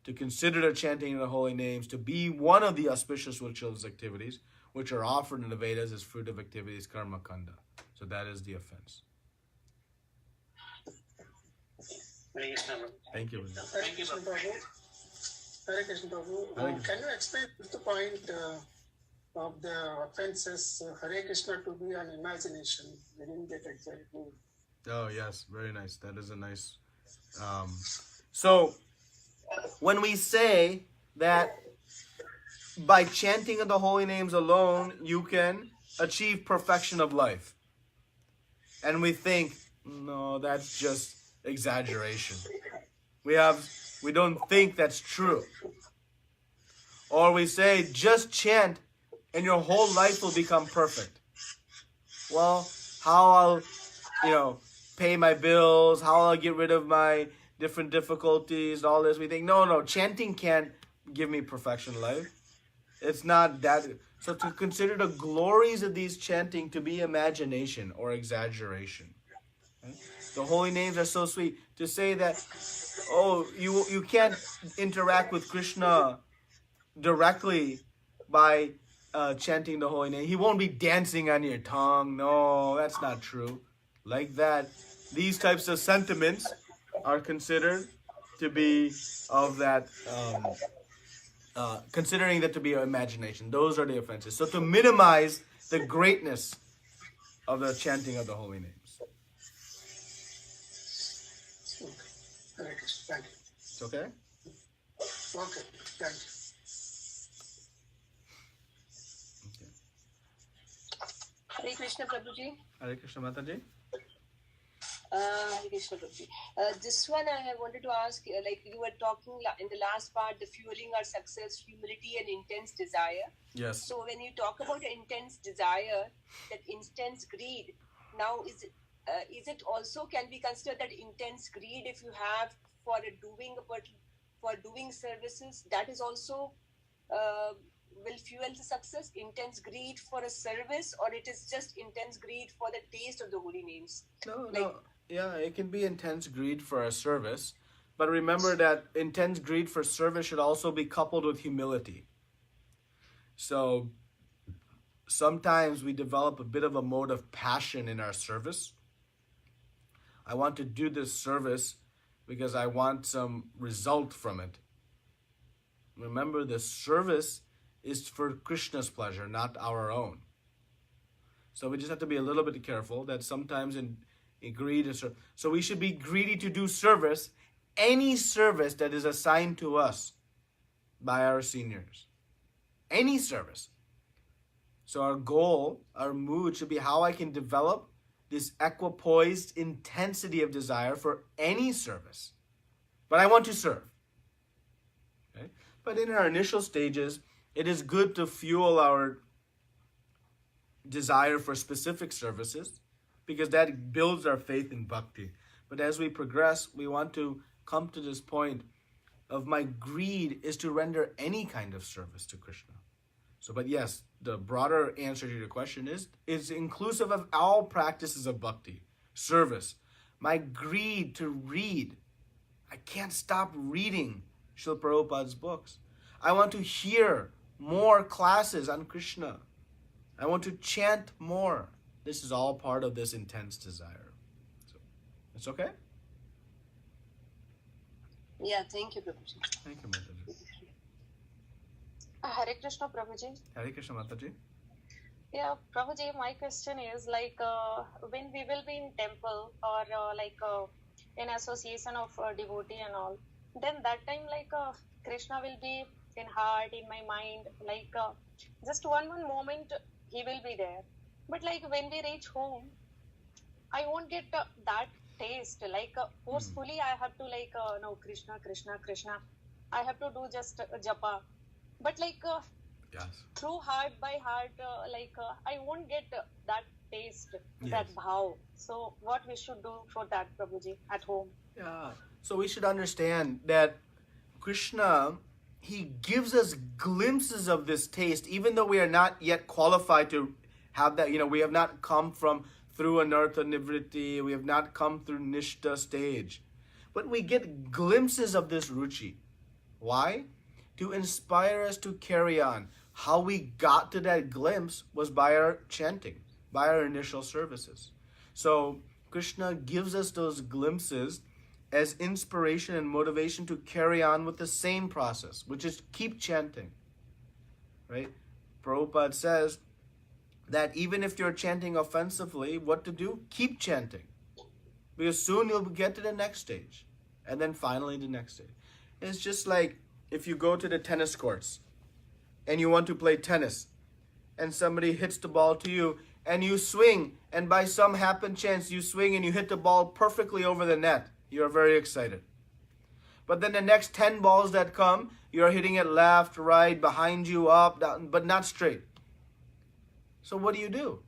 to consider the chanting of the holy names to be one of the auspicious ritual activities which are offered in the Vedas as fruit of activities, karma kanda. So that is the offense. Thank you. Hare Krishna Prabhu. Hare Krishna Prabhu. Can you explain the point of the offenses Hare Krishna to be an imagination? We didn't get exactly. Oh yes, very nice. That is a nice. So when we say that by chanting of the holy names alone, you can achieve perfection of life, and we think, no, that's just exaggeration. We don't think that's true. Or we say, just chant and your whole life will become perfect. Well, how I'll, pay my bills, how I'll get rid of my different difficulties, all this. We think, no, chanting can't give me perfection of life. It's not that. So to consider the glories of these chanting to be imagination or exaggeration. Okay? The holy names are so sweet. To say that, you can't interact with Krishna directly by chanting the holy name. He won't be dancing on your tongue. No, that's not true. Like that, these types of sentiments are considered to be of that, considering that to be imagination. Those are the offenses. So to minimize the greatness of the chanting of the holy names. Hare Krishna. Thank you. It's okay? Okay, thank you. Hare Krishna Prabhuji. Hare Krishna Mataji. Hare Krishna Prabhuji. This one I wanted to ask, like you were talking in the last part, the fueling our success, humility and intense desire. Yes. So when you talk about intense desire, that intense greed, now is it also can be considered that intense greed if you have for doing services, that is also will fuel the success, intense greed for a service, or it is just intense greed for the taste of the holy names? No. Yeah, it can be intense greed for a service, but remember that intense greed for service should also be coupled with humility. So sometimes we develop a bit of a mode of passion in our service, I want to do this service because I want some result from it. Remember, the service is for Krishna's pleasure, not our own. So we just have to be a little bit careful that sometimes in greed is... So we should be greedy to do service, any service that is assigned to us by our seniors. Any service. So our goal, our mood should be how I can develop this equipoised intensity of desire for any service. But I want to serve. Okay? But in our initial stages, it is good to fuel our desire for specific services because that builds our faith in bhakti. But as we progress, we want to come to this point of my greed is to render any kind of service to Krishna. So, but yes, the broader answer to your question is inclusive of all practices of bhakti, service. My greed to read, I can't stop reading Srila Prabhupada's books. I want to hear more classes on Krishna. I want to chant more. This is all part of this intense desire. So, it's okay? Yeah, thank you, Prabhuji. Thank you, Mataji. Hare Krishna, Prabhuji. Hare Krishna, Mataji. Yeah, Prabhuji, my question is when we will be in temple or in association of devotee and all, then that time Krishna will be in heart, in my mind, just one moment he will be there. But when we reach home, I won't get that taste. Forcefully I have to no, Krishna, Krishna, Krishna. I have to do just japa. But Yes. through heart by heart, I won't get that taste, Yes. that bhav. So what we should do for that, Prabhuji, at home? Yeah. So we should understand that Krishna, he gives us glimpses of this taste, even though we are not yet qualified to have that. We have not come through anartha nivritti. We have not come through nishta stage. But we get glimpses of this ruchi. Why? To inspire us to carry on. How we got to that glimpse was by our chanting, by our initial services. So Krishna gives us those glimpses as inspiration and motivation to carry on with the same process, which is keep chanting. Right? Prabhupada says that even if you're chanting offensively, what to do? Keep chanting. Because soon you'll get to the next stage. And then finally the next stage. It's just like if you go to the tennis courts and you want to play tennis and somebody hits the ball to you and you swing and by some happen chance you swing and you hit the ball perfectly over the net. You're very excited. But then the next 10 balls that come, you're hitting it left, right, behind you, up, down, but not straight. So what do?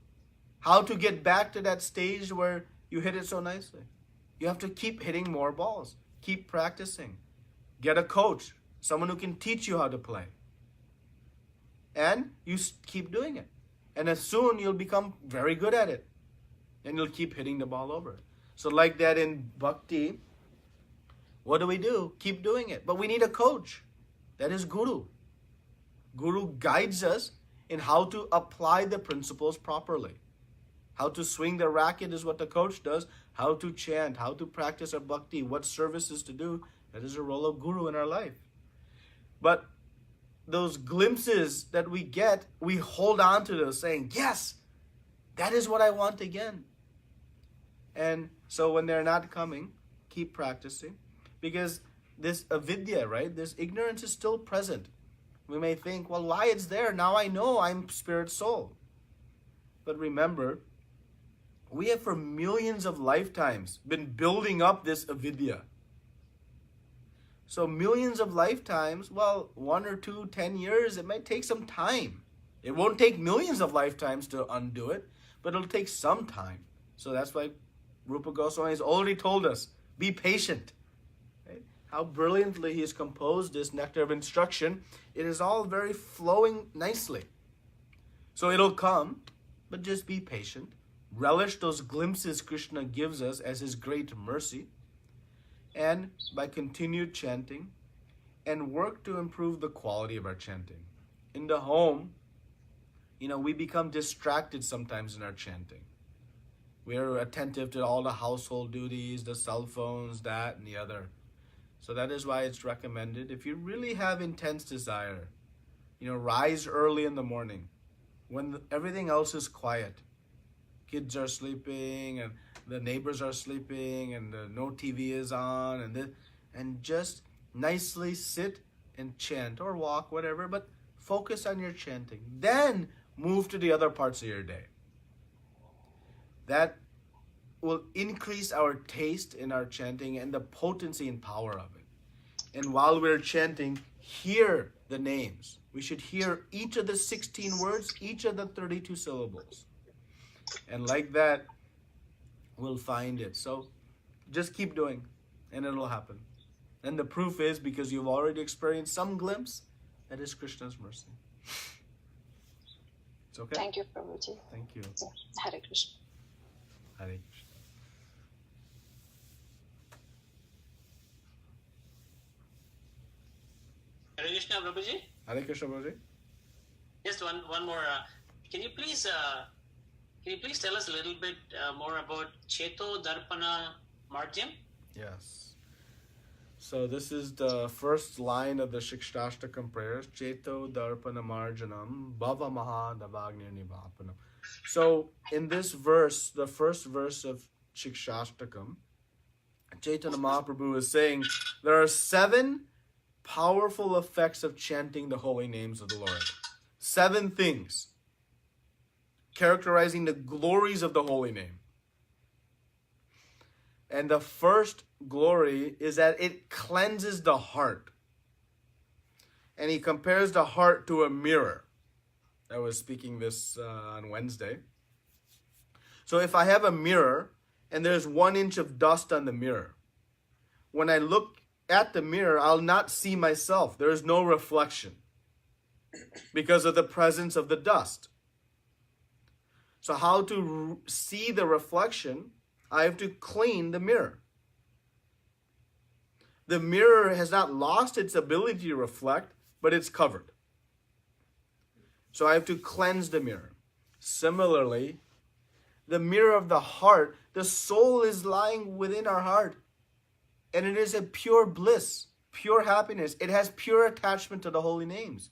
How to get back to that stage where you hit it so nicely? You have to keep hitting more balls. Keep practicing. Get a coach, someone who can teach you how to play. And you keep doing it. And as soon you'll become very good at it. And you'll keep hitting the ball over. So like that in bhakti, what do? Keep doing it. But we need a coach. That is Guru. Guru guides us in how to apply the principles properly. How to swing the racket is what the coach does. How to chant, how to practice our bhakti, what services to do. That is the role of Guru in our life. But those glimpses that we get, we hold on to those saying, yes, that is what I want again. And so when they're not coming, keep practicing. Because this avidya, right, this ignorance is still present. We may think, well, why it's there? Now I know I'm spirit soul. But remember, we have for millions of lifetimes been building up this avidya. So millions of lifetimes, well, 1 or 2, 10 years, it might take some time. It won't take millions of lifetimes to undo it, but it'll take some time. So that's why Rupa Goswami has already told us, be patient. Right? How brilliantly he has composed this nectar of instruction. It is all very flowing nicely. So it'll come, but just be patient. Relish those glimpses Krishna gives us as his great mercy. And by continued chanting, and work to improve the quality of our chanting. In the home, we become distracted sometimes in our chanting. We are attentive to all the household duties, the cell phones, that and the other. So that is why it's recommended, if you really have intense desire, rise early in the morning when everything else is quiet. Kids are sleeping and the neighbors are sleeping and no TV is on, and just nicely sit and chant or walk, whatever, but focus on your chanting. Then move to the other parts of your day. That will increase our taste in our chanting and the potency and power of it. And while we're chanting, hear the names. We should hear each of the 16 words, each of the 32 syllables. And like that, we'll find it. So just keep doing, and it'll happen. And the proof is, because you've already experienced some glimpse, that is Krishna's mercy. It's okay? Thank you, Prabhuji. Thank you. Hare Krishna. Hare Krishna. Hare Krishna, Prabhuji. Hare Krishna, Prabhuji. Just one more. Can you please tell us a little bit more about Cheto Darpana Marjam? Yes. So this is the first line of the Shikshashtakam prayers. Cheto Darpana Marjanam Bhava Mahadavagnir Nivapanam. So in this verse, the first verse of Shikshashtakam, Chaitanya Mahaprabhu is saying there are 7 powerful effects of chanting the holy names of the Lord. 7 things characterizing the glories of the holy name. And the first glory is that it cleanses the heart. And he compares the heart to a mirror. I was speaking this on Wednesday. So if I have a mirror and there's 1 inch of dust on the mirror, when I look at the mirror, I'll not see myself. There is no reflection because of the presence of the dust. So how to see the reflection? I have to clean the mirror. The mirror has not lost its ability to reflect, but it's covered. So I have to cleanse the mirror. Similarly, the mirror of the heart, the soul is lying within our heart. And it is a pure bliss, pure happiness. It has pure attachment to the holy names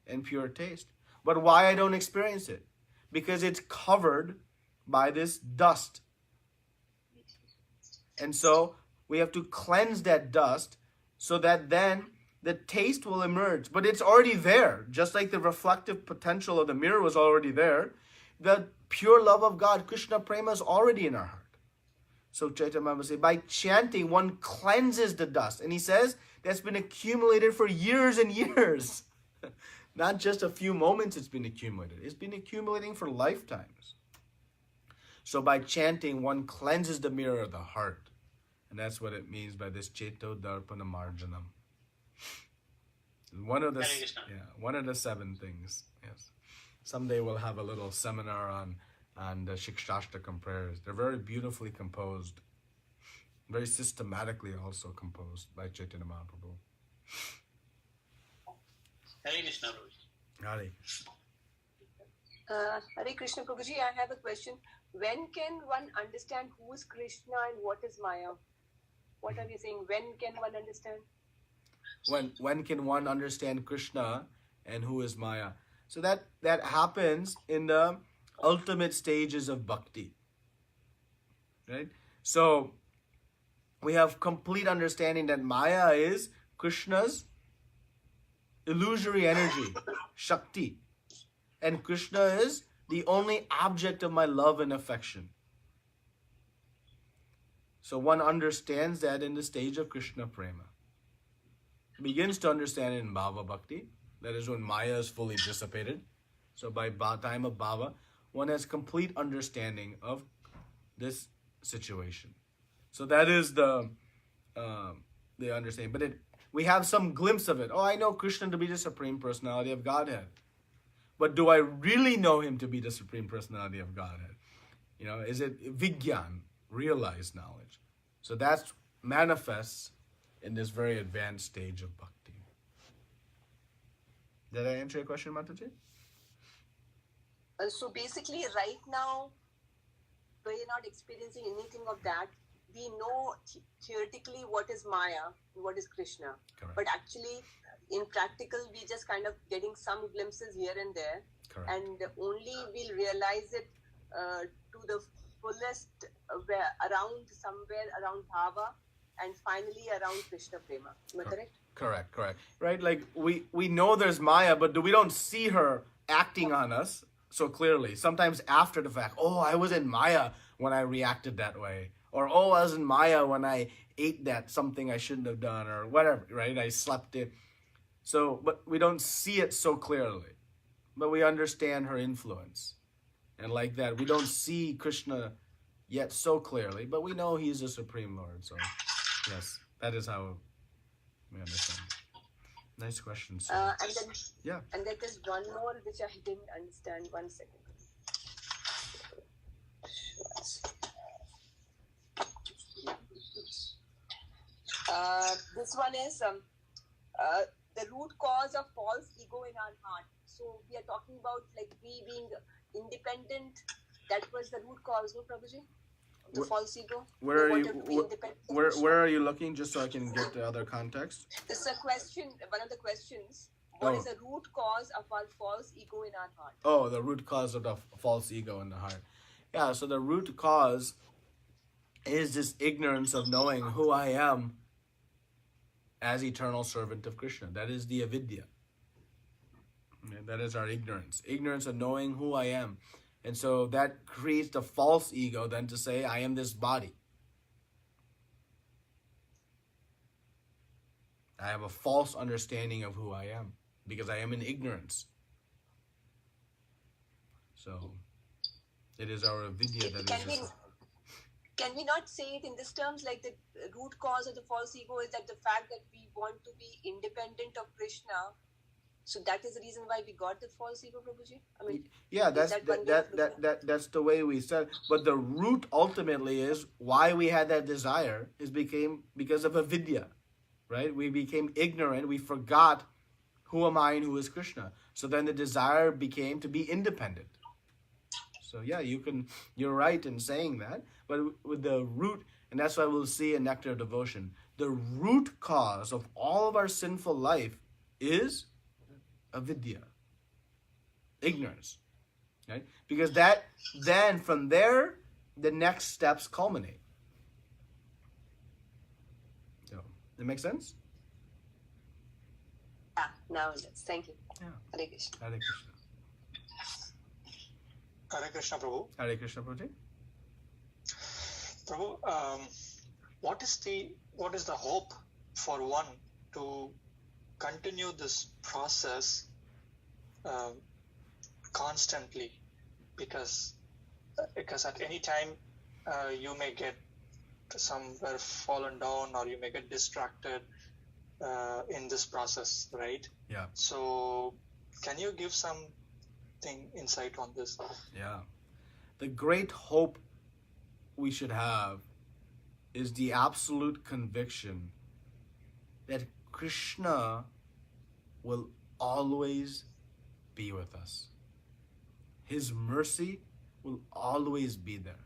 and pure taste. But why I don't experience it? Because it's covered by this dust. And so we have to cleanse that dust so that then the taste will emerge. But it's already there. Just like the reflective potential of the mirror was already there, the pure love of God, Krishna Prema, is already in our heart. So Chaitanya Mahaprabhu says, by chanting, one cleanses the dust. And he says that's been accumulated for years and years. Not just a few moments it's been accumulated. It's been accumulating for lifetimes. So by chanting, one cleanses the mirror of the heart. And that's what it means by this Cheto Darpana Marjanam. One of the 7 things. Yes. Someday we'll have a little seminar on the Shikshashtakam prayers. They're very beautifully composed. Very systematically also composed by Chaitanya Mahaprabhu. Hare Krishna, Prabhuji. Hare. Hare Krishna Prabhuji, I have a question. When can one understand who is Krishna and what is Maya? What are you saying? When can one understand? When can one understand Krishna and who is Maya? So that happens in the ultimate stages of bhakti. Right? So we have complete understanding that Maya is Krishna's illusory energy, Shakti. And Krishna is the only object of my love and affection. So one understands that in the stage of Krishna Prema. Begins to understand it in Bhava Bhakti. That is when Maya is fully dissipated. So by time of Bhava, one has complete understanding of this situation. So that is the understanding. But we have some glimpse of it. Oh, I know Krishna to be the Supreme Personality of Godhead. But do I really know him to be the Supreme Personality of Godhead? Is it Vigyan, realized knowledge? So that manifests in this very advanced stage of bhakti. Did I answer your question, Mataji? So basically, right now, we're not experiencing anything of that. We know theoretically what is Maya and what is Krishna. Correct. But actually, in practical, we just kind of getting some glimpses here and there. Correct. And only we'll realize it to the fullest somewhere around Bhava and finally around Krishna Prema. Am I correct? Correct. Right? Like we know there's Maya, but we don't see her acting on us so clearly. Sometimes after the fact, oh, I was in Maya when I reacted that way. Or, oh, I was in Maya when I ate that something I shouldn't have done, or whatever, right? I slept it. So, but we don't see it so clearly. But we understand her influence. And like that, we don't see Krishna yet so clearly, but we know he's the Supreme Lord. So, yes, that is how we understand. Nice question, sir. And then, Yeah. And there is one more which I didn't understand. 1 second. This one is the root cause of false ego in our heart. So we are talking about like we being independent. That was the root cause, no, Prabhuji? The false ego. Where are We you? wanted to be independent. Where are you looking? Just so I can get the other context. This is a question. One of the questions. What is the root cause of our false ego in our heart? Oh, the root cause of the false ego in the heart. Yeah. So the root cause is this ignorance of knowing who I am as eternal servant of Krishna. That is the avidya. Okay, that is our ignorance. Ignorance of knowing who I am. And so that creates the false ego then to say, I am this body. I have a false understanding of who I am because I am in ignorance. So it is our avidya that is this. Can we not say it in this terms, like the root cause of the false ego is that the fact that we want to be independent of Krishna? So that is the reason why we got the false ego, Prabhuji? I mean, yeah, that's the way we said. But the root ultimately is why we had that desire is because of avidya, right? We became ignorant. We forgot who am I and who is Krishna. So then the desire became to be independent. So yeah, you're right in saying that. But with the root, and that's why we'll see in Nectar of Devotion, the root cause of all of our sinful life is avidya, ignorance, right? Because then from there, the next steps culminate. So, that make sense? Yeah, now it does. Thank you. Yeah. Hare Krishna. Hare Krishna. Hare Krishna, Prabhu. Hare Krishna, Prabhu. Prabhu, what is the hope for one to continue this process constantly? Because at any time you may get somewhere fallen down or you may get distracted in this process, right? Yeah. So can you give some insight on this? Yeah. The great hope we should have is the absolute conviction that Krishna will always be with us. His mercy will always be there.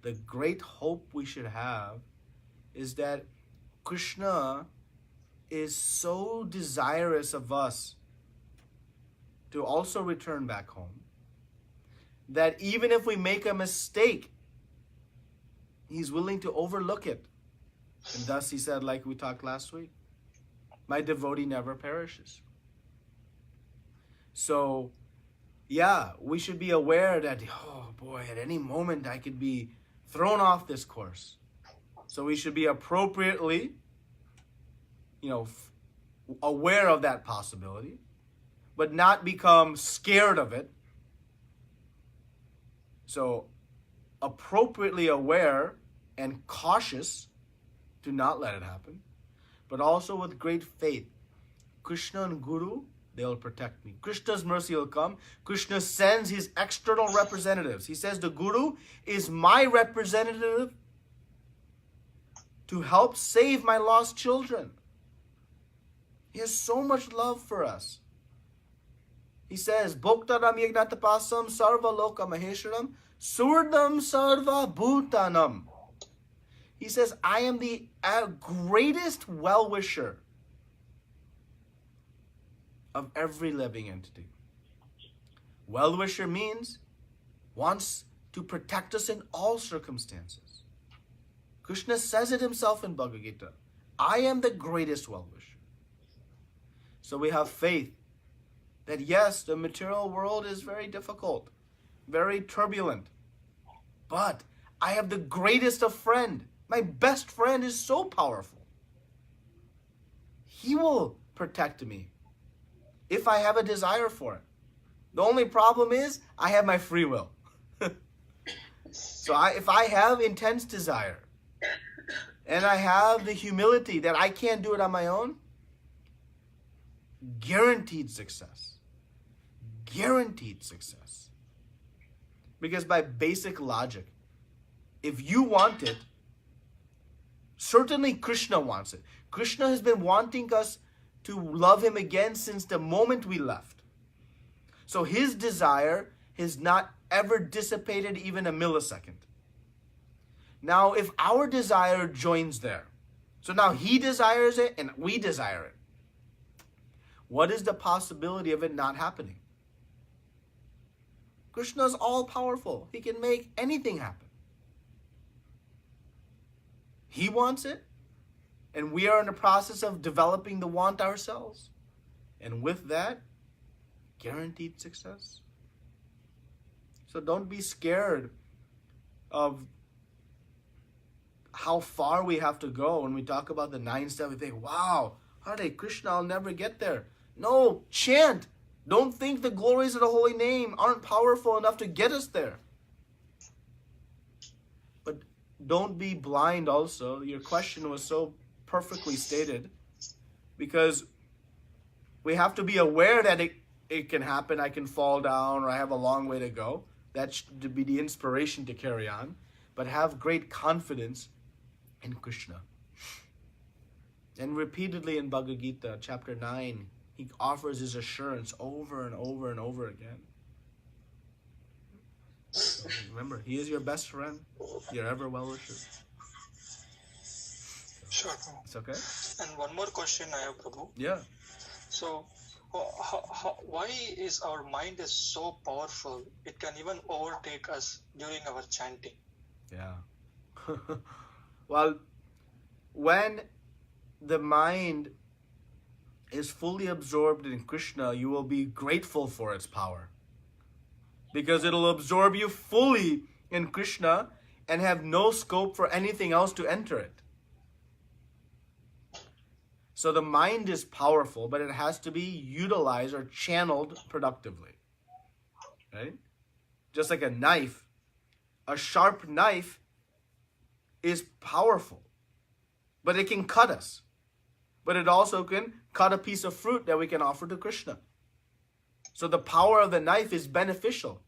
The great hope we should have is that Krishna is so desirous of us to also return back home, that even if we make a mistake, he's willing to overlook it. And thus he said, like we talked last week, my devotee never perishes. So, yeah, we should be aware that, oh boy, at any moment I could be thrown off this course. So we should be appropriately, aware of that possibility, but not become scared of it. So, appropriately aware and cautious to not let it happen, but also with great faith. Krishna and Guru, they'll protect me. Krishna's mercy will come. Krishna sends his external representatives. He says the Guru is my representative to help save my lost children. He has so much love for us. He says, Bhoktaram Yagnatapasam Sarva Loka Maheshwaram Surdam Sarva Bhutanam. He says, I am the greatest well-wisher of every living entity. Well-wisher means wants to protect us in all circumstances. Krishna says it himself in Bhagavad Gita. I am the greatest well-wisher. So we have faith that yes, the material world is very difficult, very turbulent, but I have the greatest of friend. My best friend is so powerful. He will protect me if I have a desire for it. The only problem is I have my free will. So if I have intense desire and I have the humility that I can't do it on my own, guaranteed success. Guaranteed success. Because by basic logic, if you want it, certainly Krishna wants it. Krishna has been wanting us to love him again since the moment we left. So his desire has not ever dissipated even a millisecond. Now, if our desire joins there, so now he desires it and we desire it, what is the possibility of it not happening? Krishna is all powerful. He can make anything happen. He wants it, and we are in the process of developing the want ourselves. And with that, guaranteed success. So don't be scared of how far we have to go. When we talk about the 9 steps, we think, wow, Hare Krishna, I'll never get there. No, chant. Don't think the glories of the holy name aren't powerful enough to get us there. But don't be blind also. Your question was so perfectly stated, because we have to be aware that it can happen. I can fall down, or I have a long way to go. That should be the inspiration to carry on. But have great confidence in Krishna. And repeatedly in Bhagavad Gita, chapter 9, he offers his assurance over and over and over again. So remember, he is your best friend, your ever well-wisher. Sure. It's okay? And one more question I have, Prabhu. Yeah. So, why is our mind is so powerful? It can even overtake us during our chanting. Yeah. Well, when the mind is fully absorbed in Krishna, you will be grateful for its power. Because it'll absorb you fully in Krishna and have no scope for anything else to enter it. So the mind is powerful, but it has to be utilized or channeled productively. Right? Just like a knife. A sharp knife is powerful, but it can cut us. But it also can cut a piece of fruit that we can offer to Krishna. So the power of the knife is beneficial.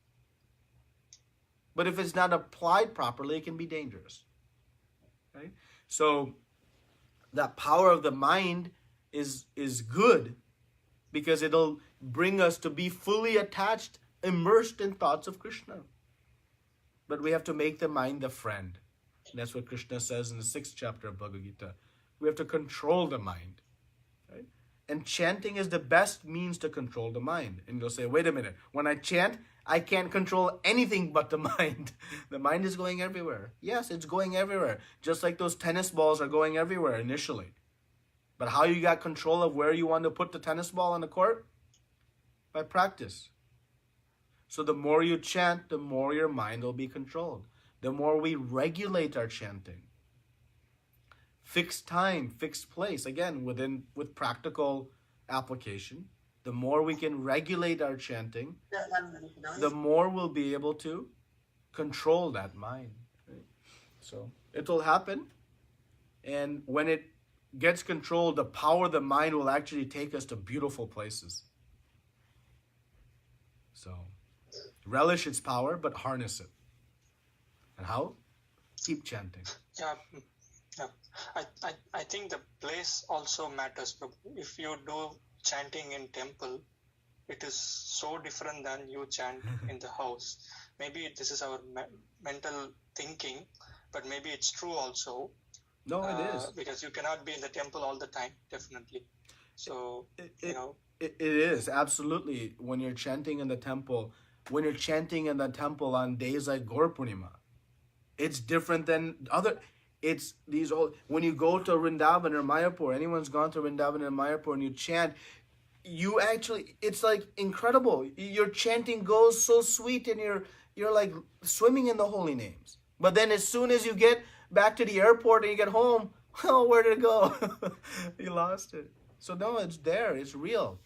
But if it's not applied properly, it can be dangerous. Right? So that power of the mind is good, because it'll bring us to be fully attached, immersed in thoughts of Krishna. But we have to make the mind the friend. And that's what Krishna says in the 6th chapter of Bhagavad Gita. We have to control the mind. Right? And chanting is the best means to control the mind. And you'll say, wait a minute, when I chant, I can't control anything but the mind. The mind is going everywhere. Yes, it's going everywhere. Just like those tennis balls are going everywhere initially. But how you got control of where you want to put the tennis ball on the court? By practice. So the more you chant, the more your mind will be controlled. The more we regulate our chanting. Fixed time, fixed place. Again, with practical application. The more we can regulate our chanting, the more we'll be able to control that mind. Right? So it will happen. And when it gets controlled, the power of the mind will actually take us to beautiful places. So relish its power, but harness it. And how? Keep chanting. Yeah. I think the place also matters. If you do chanting in temple, it is so different than you chant in the house. maybe this is our mental thinking, but maybe it's true also. No, it is. Because you cannot be in the temple all the time, definitely. So, It is, absolutely. When you're chanting in the temple, on days like Gaur Purnima, it's different than other. It's these old. When you go to Vrindavan or Mayapur, anyone's gone to Vrindavan and Mayapur, and you chant, you actually, it's like incredible. Your chanting goes so sweet, and you're like swimming in the holy names. But then as soon as you get back to the airport and you get home, well, where did it go? You lost it. So no, it's there. It's real.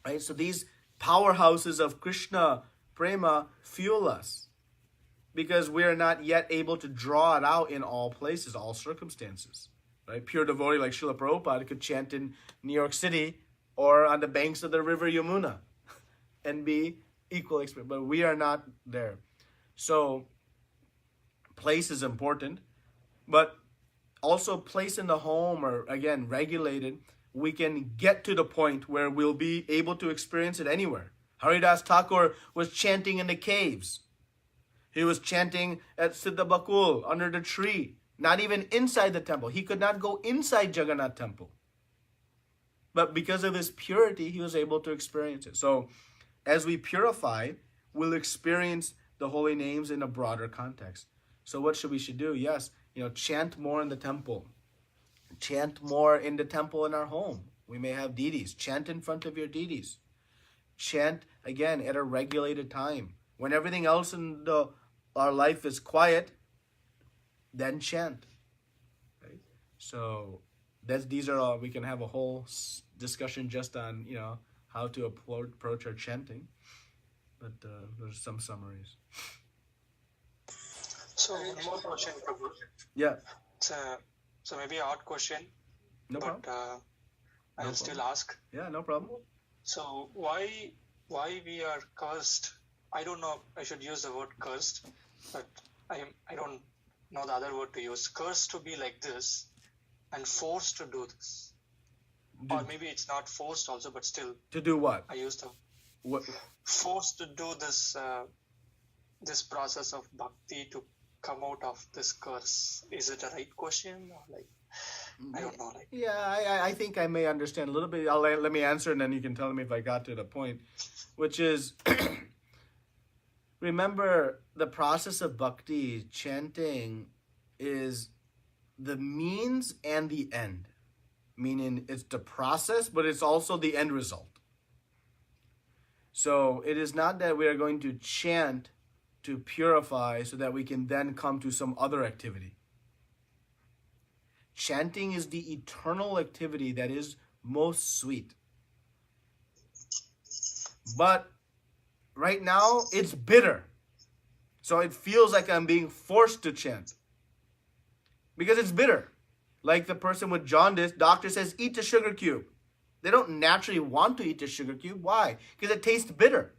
Right? So these powerhouses of Krishna Prema fuel us because we are not yet able to draw it out in all places, all circumstances. Right? Pure devotee like Srila Prabhupada could chant in New York City or on the banks of the river Yamuna and be equal experience. But we are not there. So place is important, but also place in the home or again regulated, we can get to the point where we'll be able to experience it anywhere. Haridas Thakur was chanting in the caves. He was chanting at Siddha Bakul under the tree, not even inside the temple. He could not go inside Jagannath temple. But because of his purity, he was able to experience it. So as we purify, we'll experience the holy names in a broader context. So what should we do? Yes, chant more in the temple. Chant more in the temple in our home. We may have deities. Chant in front of your deities. Chant, again, at a regulated time. When everything else in our life is quiet, then chant. Right? So these are all, we can have a whole discussion just on, how to approach our chanting. But there's some summaries. So one more question, Prabhu. Yeah. So maybe an odd question, No but problem. I'll still ask. Yeah, no problem. So why we are cursed? I don't know. I should use the word cursed, but I don't know the other word to use. Cursed to be like this, and forced to do this, or maybe it's not forced also, but still. To do what? I used the What? forced to do this this process of bhakti to come out of this curse. Is it a right question? Or like, I don't know. Like, Yeah, I think I may understand a little bit. Let me answer, and then you can tell me if I got to the point, which is, remember, the process of bhakti, chanting, is the means and the end. Meaning it's the process, but it's also the end result. So it is not that we are going to chant to purify so that we can then come to some other activity. Chanting is the eternal activity that is most sweet. But right now, it's bitter. So it feels like I'm being forced to chant. Because it's bitter. Like the person with jaundice, doctor says, eat the sugar cube. They don't naturally want to eat the sugar cube. Why? Because it tastes bitter.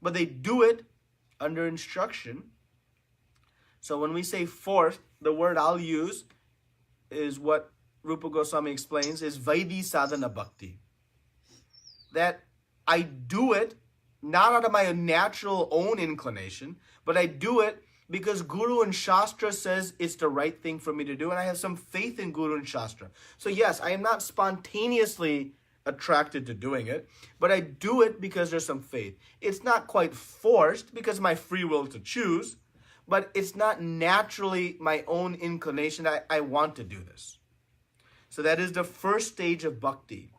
But they do it under instruction. So when we say force, the word I'll use is what Rupa Goswami explains, is Vaidhi Sadhana Bhakti. That I do it not out of my natural own inclination, but I do it because Guru and Shastra says it's the right thing for me to do, and I have some faith in Guru and Shastra. So yes, I am not spontaneously attracted to doing it, but I do it because there's some faith. It's not quite forced because of my free will to choose, but it's not naturally my own inclination. I want to do this. So that is the first stage of bhakti.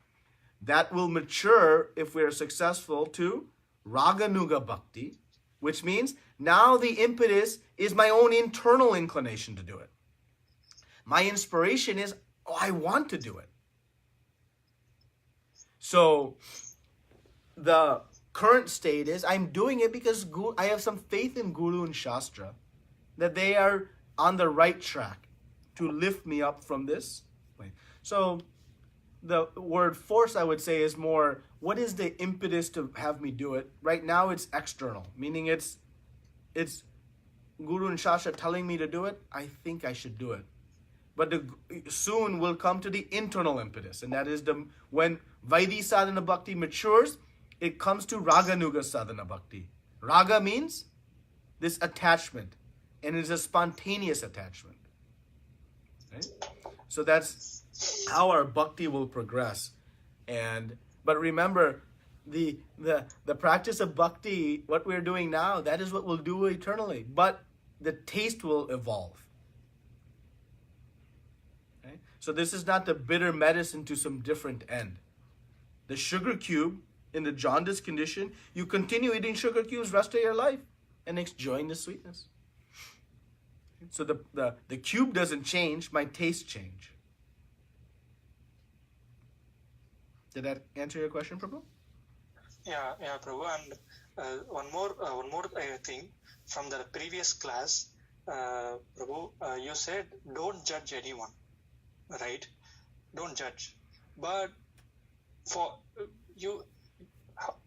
That will mature if we are successful to Raganuga Bhakti, which means now the impetus is my own internal inclination to do it. My inspiration is, I want to do it. So the current state is I'm doing it because I have some faith in Guru and Shastra that they are on the right track to lift me up from this. So the word force, I would say, is more, what is the impetus to have me do it? Right now it's external, meaning it's Guru and Shastra telling me to do it. I think I should do it. But soon we'll come to the internal impetus, and that is when Vaidhi Sadhana Bhakti matures, it comes to Raganuga Sadhana Bhakti, Raga means this attachment, and it's a spontaneous attachment. Right? So that's how our bhakti will progress. But remember, the practice of bhakti, what we're doing now, that is what we'll do eternally. But the taste will evolve. Okay? So this is not the bitter medicine to some different end. The sugar cube in the jaundice condition, you continue eating sugar cubes rest of your life and enjoying the sweetness. So the cube doesn't change, my taste change. Did that answer your question, Prabhu? Yeah, Prabhu. And one more thing from the previous class, Prabhu, you said don't judge anyone, right? Don't judge. But for you,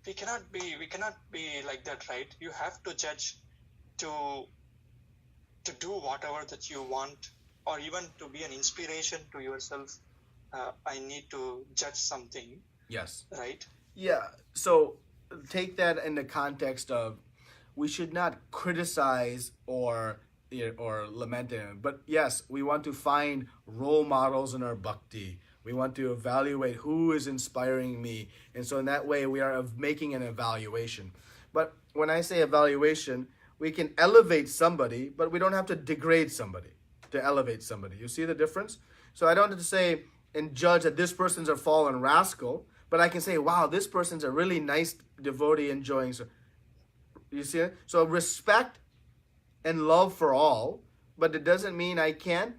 we cannot be like that, right? You have to judge to do whatever that you want, or even to be an inspiration to yourself. I need to judge something. Yes. Right? Yeah. So take that in the context of we should not criticize or lament him. But yes, we want to find role models in our bhakti. We want to evaluate who is inspiring me. And so in that way, we are making an evaluation. But when I say evaluation, we can elevate somebody, but we don't have to degrade somebody to elevate somebody. You see the difference? So I don't have to say and judge that this person's a fallen rascal, but I can say, wow, this person's a really nice devotee enjoying. So, you see it? So respect and love for all, but it doesn't mean I can't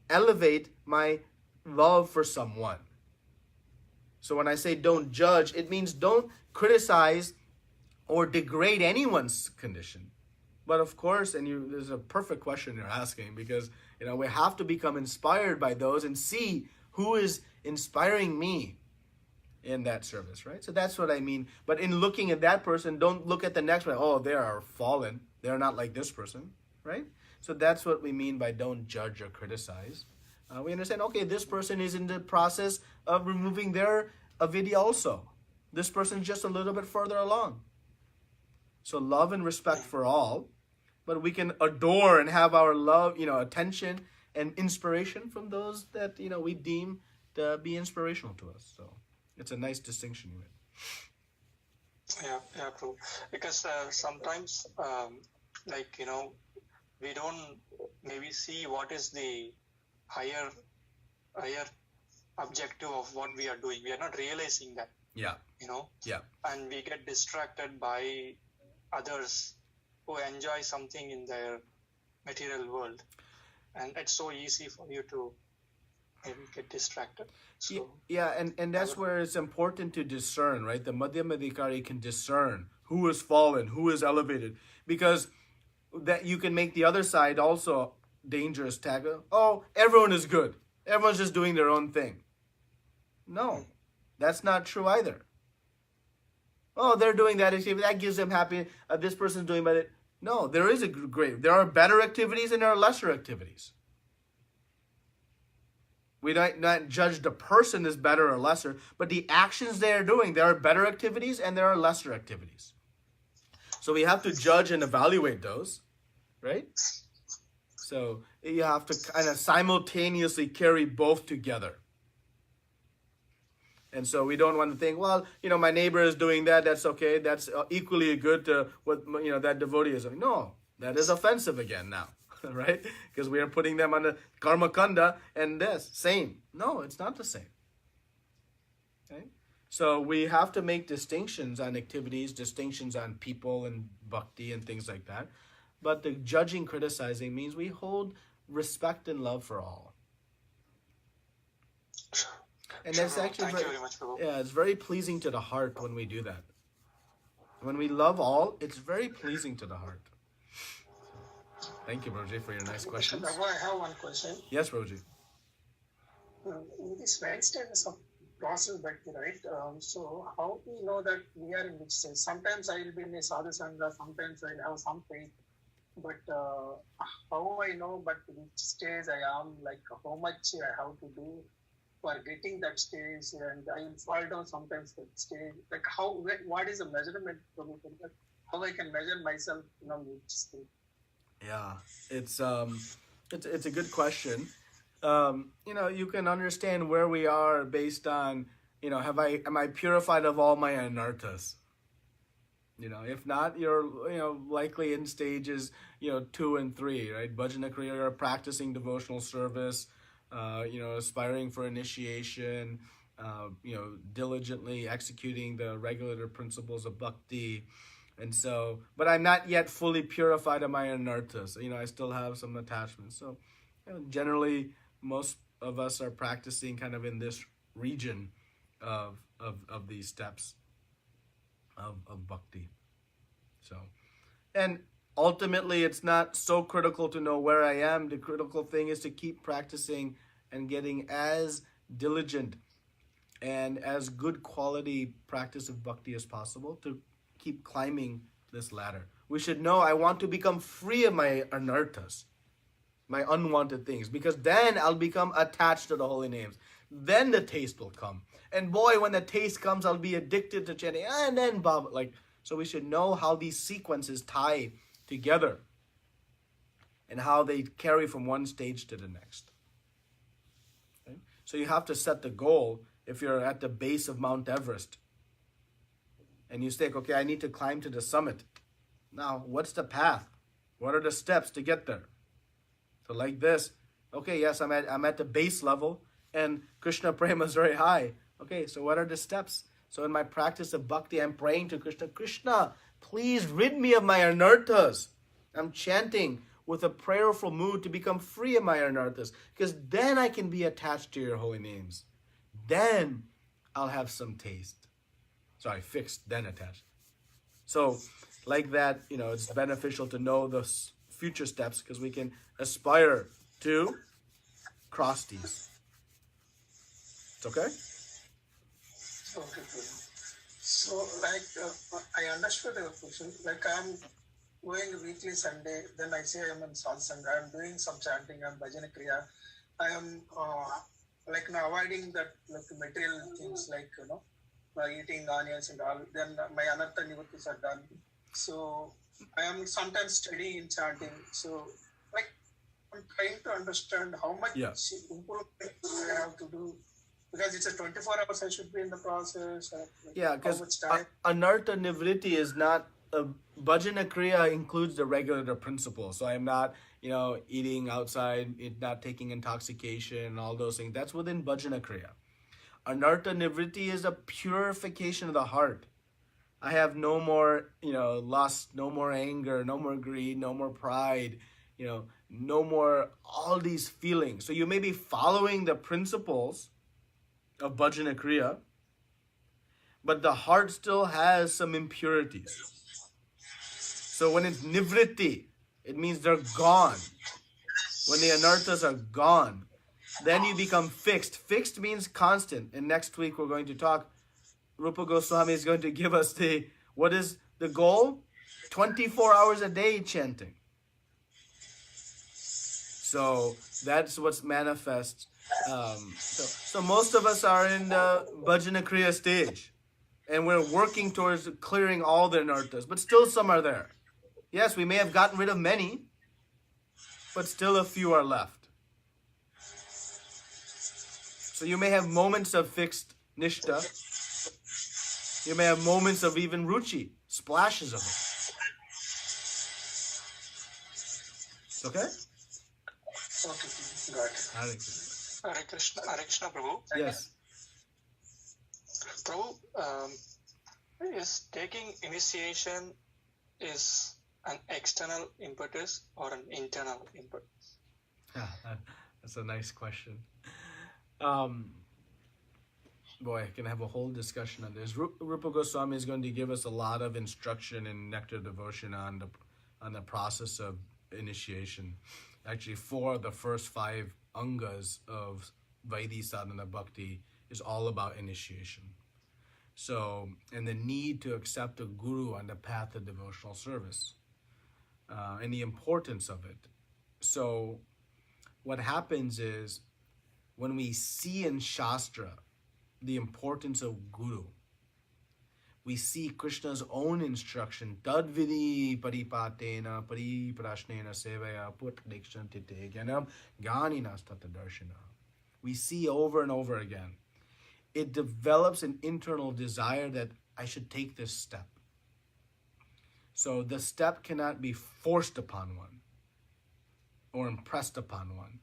elevate my love for someone. So when I say don't judge, it means don't criticize or degrade anyone's condition. But of course, there's a perfect question you're asking, because we have to become inspired by those and see who is inspiring me in that service, right? So that's what I mean. But in looking at that person, don't look at the next one. Oh, they are fallen. They're not like this person, right? So that's what we mean by don't judge or criticize. We understand, okay, this person is in the process of removing their avidya also. This person is just a little bit further along. So love and respect for all, but we can adore and have our love, attention and inspiration from those that, we deem to be inspirational to us. So it's a nice distinction you made. Yeah, true. Because sometimes, we don't maybe see what is the higher objective of what we are doing. We are not realizing that. Yeah. Yeah. And we get distracted by others who enjoy something in their material world. And it's so easy for you to maybe get distracted. So, yeah, and that's where it's important to discern, right? The Madhyamadhikari can discern who is fallen, who is elevated, because that you can make the other side also dangerous tag. Oh, everyone is good. Everyone's just doing their own thing. No, that's not true either. Oh, they're doing that activity. That gives them happiness. This person's doing better. No, there is there are better activities and there are lesser activities. We don't not judge the person as better or lesser, but the actions they are doing, there are better activities and there are lesser activities. So we have to judge and evaluate those, right? So you have to kind of simultaneously carry both together. And so we don't want to think, well, my neighbor is doing that. That's okay. That's equally good to what, that devotee is doing. No, that is offensive again now, right? Because we are putting them on the karma kanda and this. Same. No, it's not the same. Okay? So we have to make distinctions on activities, distinctions on people and bhakti and things like that. But the judging, criticizing means we hold respect and love for all. And that's actually it's very pleasing to the heart when we do that. When we love all, it's very pleasing to the heart. Thank you, Roji, for your nice questions. I have one question. Yes, Roji. In this right status of process bhakti, right? So how do we know that we are in which stage? Sometimes I will be in a sadhu sangha, sometimes I have some faith. But how I know but which stage I am, like how much I have to do for getting that stage, and I will fall down sometimes that stage. Like what is the measurement from that? how I can measure myself, each skill. Yeah, it's a good question. You can understand where we are based on, am I purified of all my anarthas? If not, you're likely in stages 2 and 3, right? Bhajana Kriya, you're practicing devotional service, aspiring for initiation, diligently executing the regulator principles of bhakti. And so, but I'm not yet fully purified of my anarthas. I still have some attachments. So, generally, most of us are practicing kind of in this region of these steps of bhakti. So, and ultimately, it's not so critical to know where I am. The critical thing is to keep practicing and getting as diligent and as good quality practice of bhakti as possible to keep climbing this ladder. We should know I want to become free of my anarthas, my unwanted things, because then I'll become attached to the holy names. Then the taste will come. And boy, when the taste comes, I'll be addicted to chanting. And then, so we should know how these sequences tie together and how they carry from one stage to the next. Okay? So you have to set the goal if you're at the base of Mount Everest. And you think, okay, I need to climb to the summit. Now, what's the path? What are the steps to get there? So like this, okay, yes, I'm at the base level, and Krishna Prema is very high. Okay, so what are the steps? So in my practice of bhakti, I'm praying to Krishna, Krishna, please rid me of my anarthas. I'm chanting with a prayerful mood to become free of my anarthas, because then I can be attached to your holy names. Then I'll have some taste. Sorry, fixed, then attached. So, like that, it's beneficial to know the future steps because we can aspire to cross these. It's okay? Okay. So, I understood your question. I'm going weekly Sunday, then I say I'm in satsanga, I'm doing some chanting, I'm bhajana kriya. I am now avoiding that material things eating onions and all. Then my anartha nivrittis are done. So I am sometimes studying in chanting. So I'm trying to understand how much improvement I have to do. Because it's a 24 hours I should be in the process. Because anartha nivritti is not bhajana kriya includes the regulator principle. So I'm not, eating outside, not taking intoxication and all those things. That's within bhajana kriya. Anartha nivritti is a purification of the heart. I have no more, lust, no more anger, no more greed, no more pride, no more all these feelings. So you may be following the principles of bhajana kriya, but the heart still has some impurities. So when it's nivritti, it means they're gone. When the anarthas are gone, then you become fixed. Fixed means constant. And next week we're going to talk, Rupa Goswami is going to give us what is the goal? 24 hours a day chanting. So that's what's manifest. So most of us are in the bhajana kriya stage. And we're working towards clearing all the anarthas. But still some are there. Yes, we may have gotten rid of many, but still a few are left. So you may have moments of fixed nishta. You may have moments of even ruchi, splashes of it. Okay? Okay, got it. Hare Krishna, Prabhu. Yes. Prabhu, is taking initiation is an external impetus or an internal impetus? That's a nice question. Boy, I can have a whole discussion on this. Rupa Goswami is going to give us a lot of instruction in Nectar Devotion on the process of initiation. Actually, 4 of the first 5 angas of Vaidhi Sadhana Bhakti is all about initiation. So, and the need to accept a guru on the path of devotional service, and the importance of it. So, what happens is, when we see in Shastra the importance of guru, we see Krishna's own instruction, Tadvidi paripatena pariprashnena sevaya putdikshantite gyanam ganinastata darshana. We see over and over again. It develops an internal desire that I should take this step. So the step cannot be forced upon one or impressed upon one.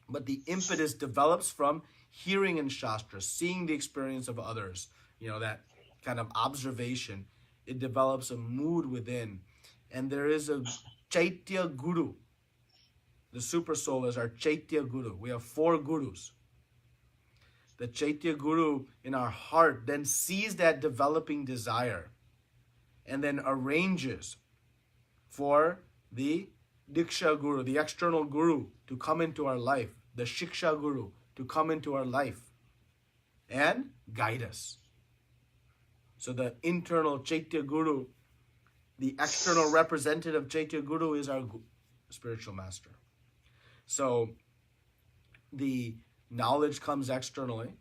But the impetus develops from hearing in Shastra, seeing the experience of others, that kind of observation. It develops a mood within. And there is a Chaitya Guru. The Super Soul is our Chaitya Guru. We have 4 Gurus. The Chaitya Guru in our heart then sees that developing desire and then arranges for the Diksha Guru, the external Guru, to come into our life, the Shiksha Guru to come into our life and guide us. So the internal Chaitya Guru, the external representative Chaitya Guru is our spiritual master. So the knowledge comes externally,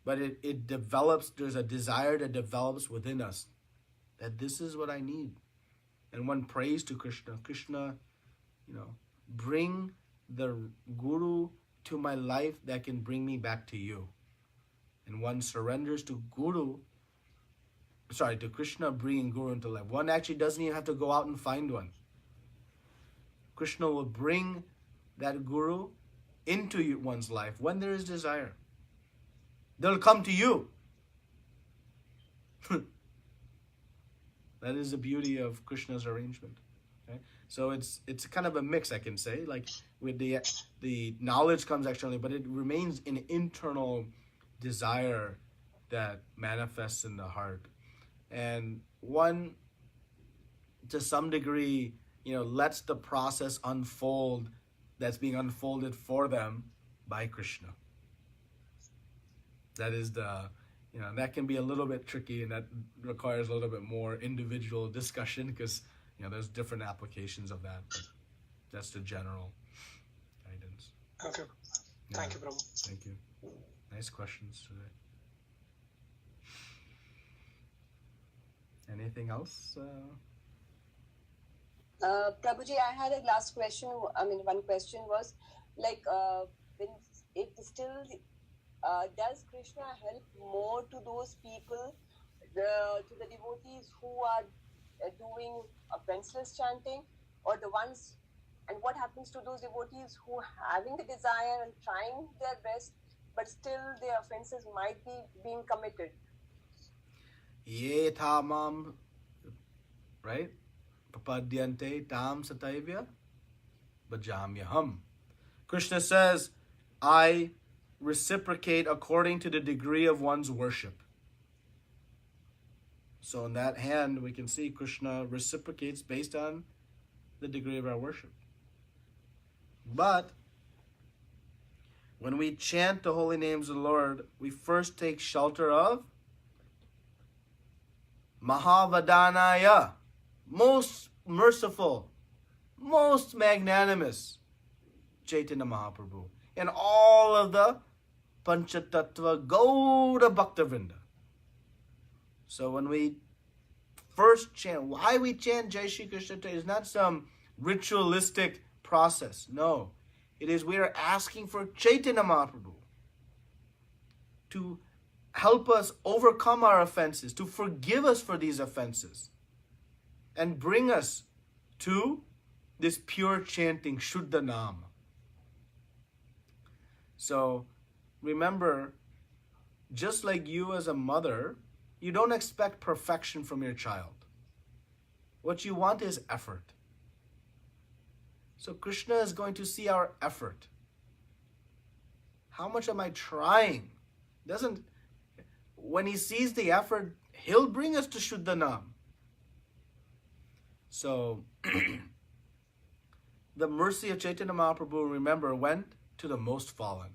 but it develops, there's a desire that develops within us that this is what I need. And one prays to Krishna, Krishna, bring the Guru to my life that can bring me back to you. And one surrenders to Krishna bringing Guru into life. One actually doesn't even have to go out and find one. Krishna will bring that Guru into one's life when there is desire. They'll come to you. That is the beauty of Krishna's arrangement. Okay? So it's kind of a mix, I can say. Like with the knowledge comes externally, but it remains an internal desire that manifests in the heart. And one, to some degree, lets the process unfold that's being unfolded for them by Krishna. That is that can be a little bit tricky, and that requires a little bit more individual discussion because, there's different applications of that, but that's the general guidance. Okay. Thank you, Prabhu. Thank you. Nice questions today. Anything else? Prabhuji, I had a last question. One question was when it still does Krishna help more to those people, to the devotees who are doing offenceless chanting, or the ones, and what happens to those devotees who are having the desire and trying their best, but still their offences might be being committed? Ye tamam, right? Papadyante tam satayvya bhajamyaham. Krishna says, I reciprocate according to the degree of one's worship. So in that hand, we can see Krishna reciprocates based on the degree of our worship. But when we chant the holy names of the Lord, we first take shelter of Mahavadanaya, most merciful, most magnanimous Chaitanya Mahaprabhu, and all of the Panchatattva Gauda Bhaktavrinda. So when we first chant, why we chant Jai Shri Krishna is not some ritualistic process. No, it is we are asking for Chaitanya Mahaprabhu to help us overcome our offenses, to forgive us for these offenses, and bring us to this pure chanting, Shuddha Nam. So remember, just like you as a mother, you don't expect perfection from your child. What you want is effort. So Krishna is going to see our effort. How much am I trying? When he sees the effort, he'll bring us to Shuddha Nam. So the mercy of Chaitanya Mahaprabhu, remember, went to the most fallen.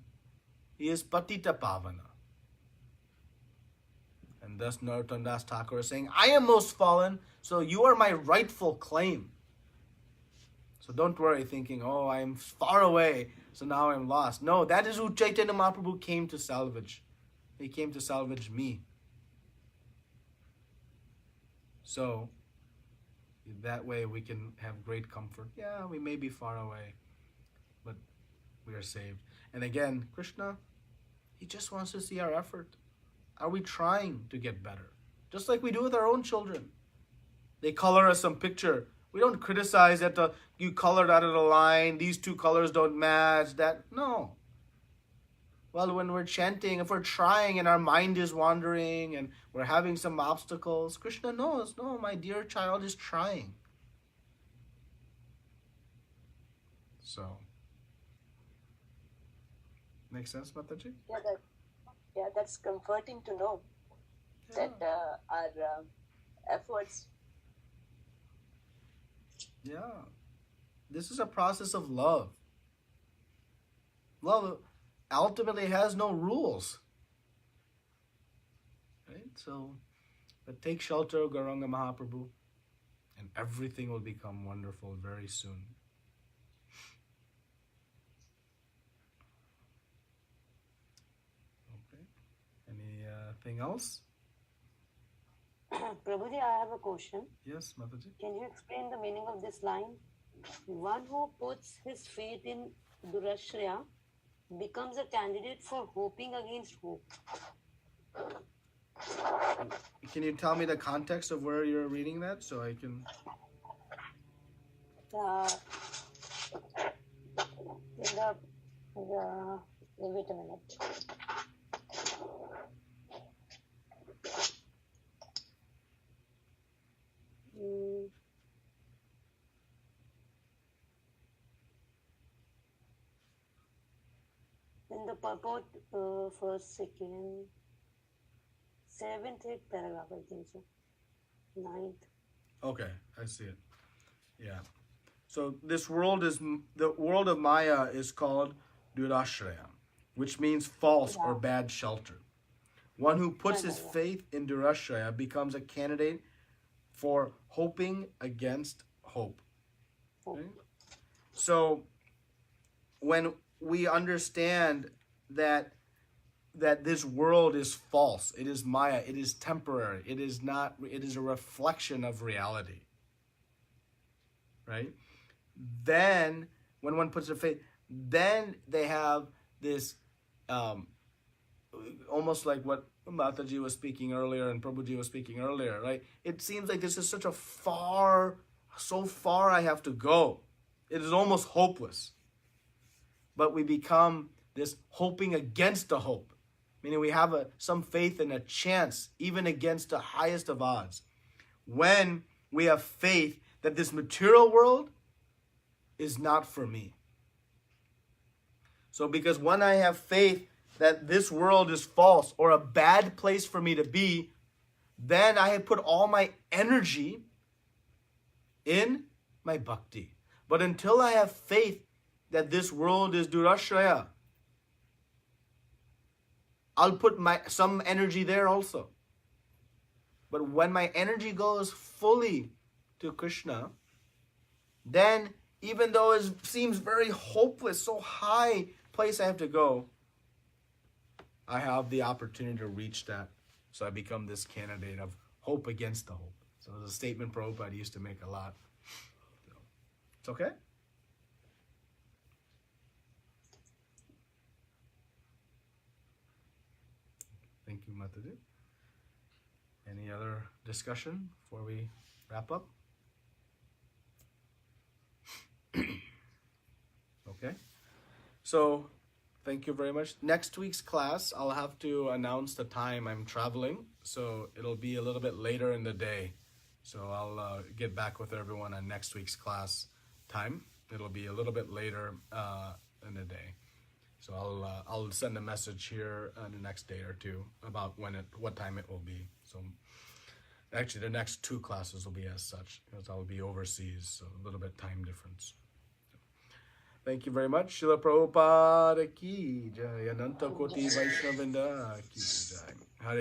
He is Patita Pavana. And thus Narottam Das Thakur is saying, I am most fallen, so you are my rightful claim. So don't worry thinking, I am far away, so now I'm lost. No, that is who Chaitanya Mahaprabhu came to salvage. He came to salvage me. So that way we can have great comfort. Yeah, we may be far away, but we are saved. And again, Krishna, he just wants to see our effort. Are we trying to get better? Just like we do with our own children. They color us some picture. We don't criticize that you colored out of the line, these two colors don't match, that. No. Well, when we're chanting, if we're trying and our mind is wandering and we're having some obstacles, Krishna knows, no, my dear child is trying. So, makes sense, Mataji? Yeah, that's comforting to know that our efforts. Yeah. This is a process of love. Love ultimately has no rules. Right? So, but take shelter of Gauranga Mahaprabhu and everything will become wonderful very soon. Okay. Anything else? Prabhuji, I have a question. Yes, Mataji. Can you explain the meaning of this line? One who puts his faith in Durashraya becomes a candidate for hoping against hope. Can you tell me the context of where you're reading that so I can... Wait a minute. In the purport, first, second, 7th, 8th paragraph, I think so. 9th. Okay, I see it. Yeah. So this world is, the world of Maya is called Durashraya, which means false or bad shelter. One who puts his faith in Durashraya becomes a candidate for hoping against hope. Okay? So when we understand that this world is false, it is Maya, it is temporary, it is not, it is a reflection of reality, right? Then when one puts their faith, then they have this almost like what Mataji was speaking earlier and Prabhuji was speaking earlier, right? It seems like this is such a so far I have to go. It is almost hopeless. But we become this hoping against the hope. Meaning we have some faith and a chance, even against the highest of odds. When we have faith that this material world is not for me. So because when I have faith that this world is false or a bad place for me to be, then I have put all my energy in my bhakti. But until I have faith that this world is Durashraya, I'll put some energy there also. But when my energy goes fully to Krishna, then even though it seems very hopeless, so high place I have to go, I have the opportunity to reach that. So I become this candidate of hope against the hope. So it's a statement Prabhupada used to make a lot. So, it's okay? Thank you, Mataji. Any other discussion before we wrap up? Okay. So, thank you very much. Next week's class, I'll have to announce the time I'm traveling. So, it'll be a little bit later in the day. So, I'll get back with everyone on next week's class time. It'll be a little bit later in the day. So I'll send a message here in the next day or two about what time it will be. So actually the next two classes will be as such because I'll be overseas, so a little bit time difference. Thank you very much. Srila Prabhupada ki jai, Ananta Koti Vaishnavinda ki jai. Hare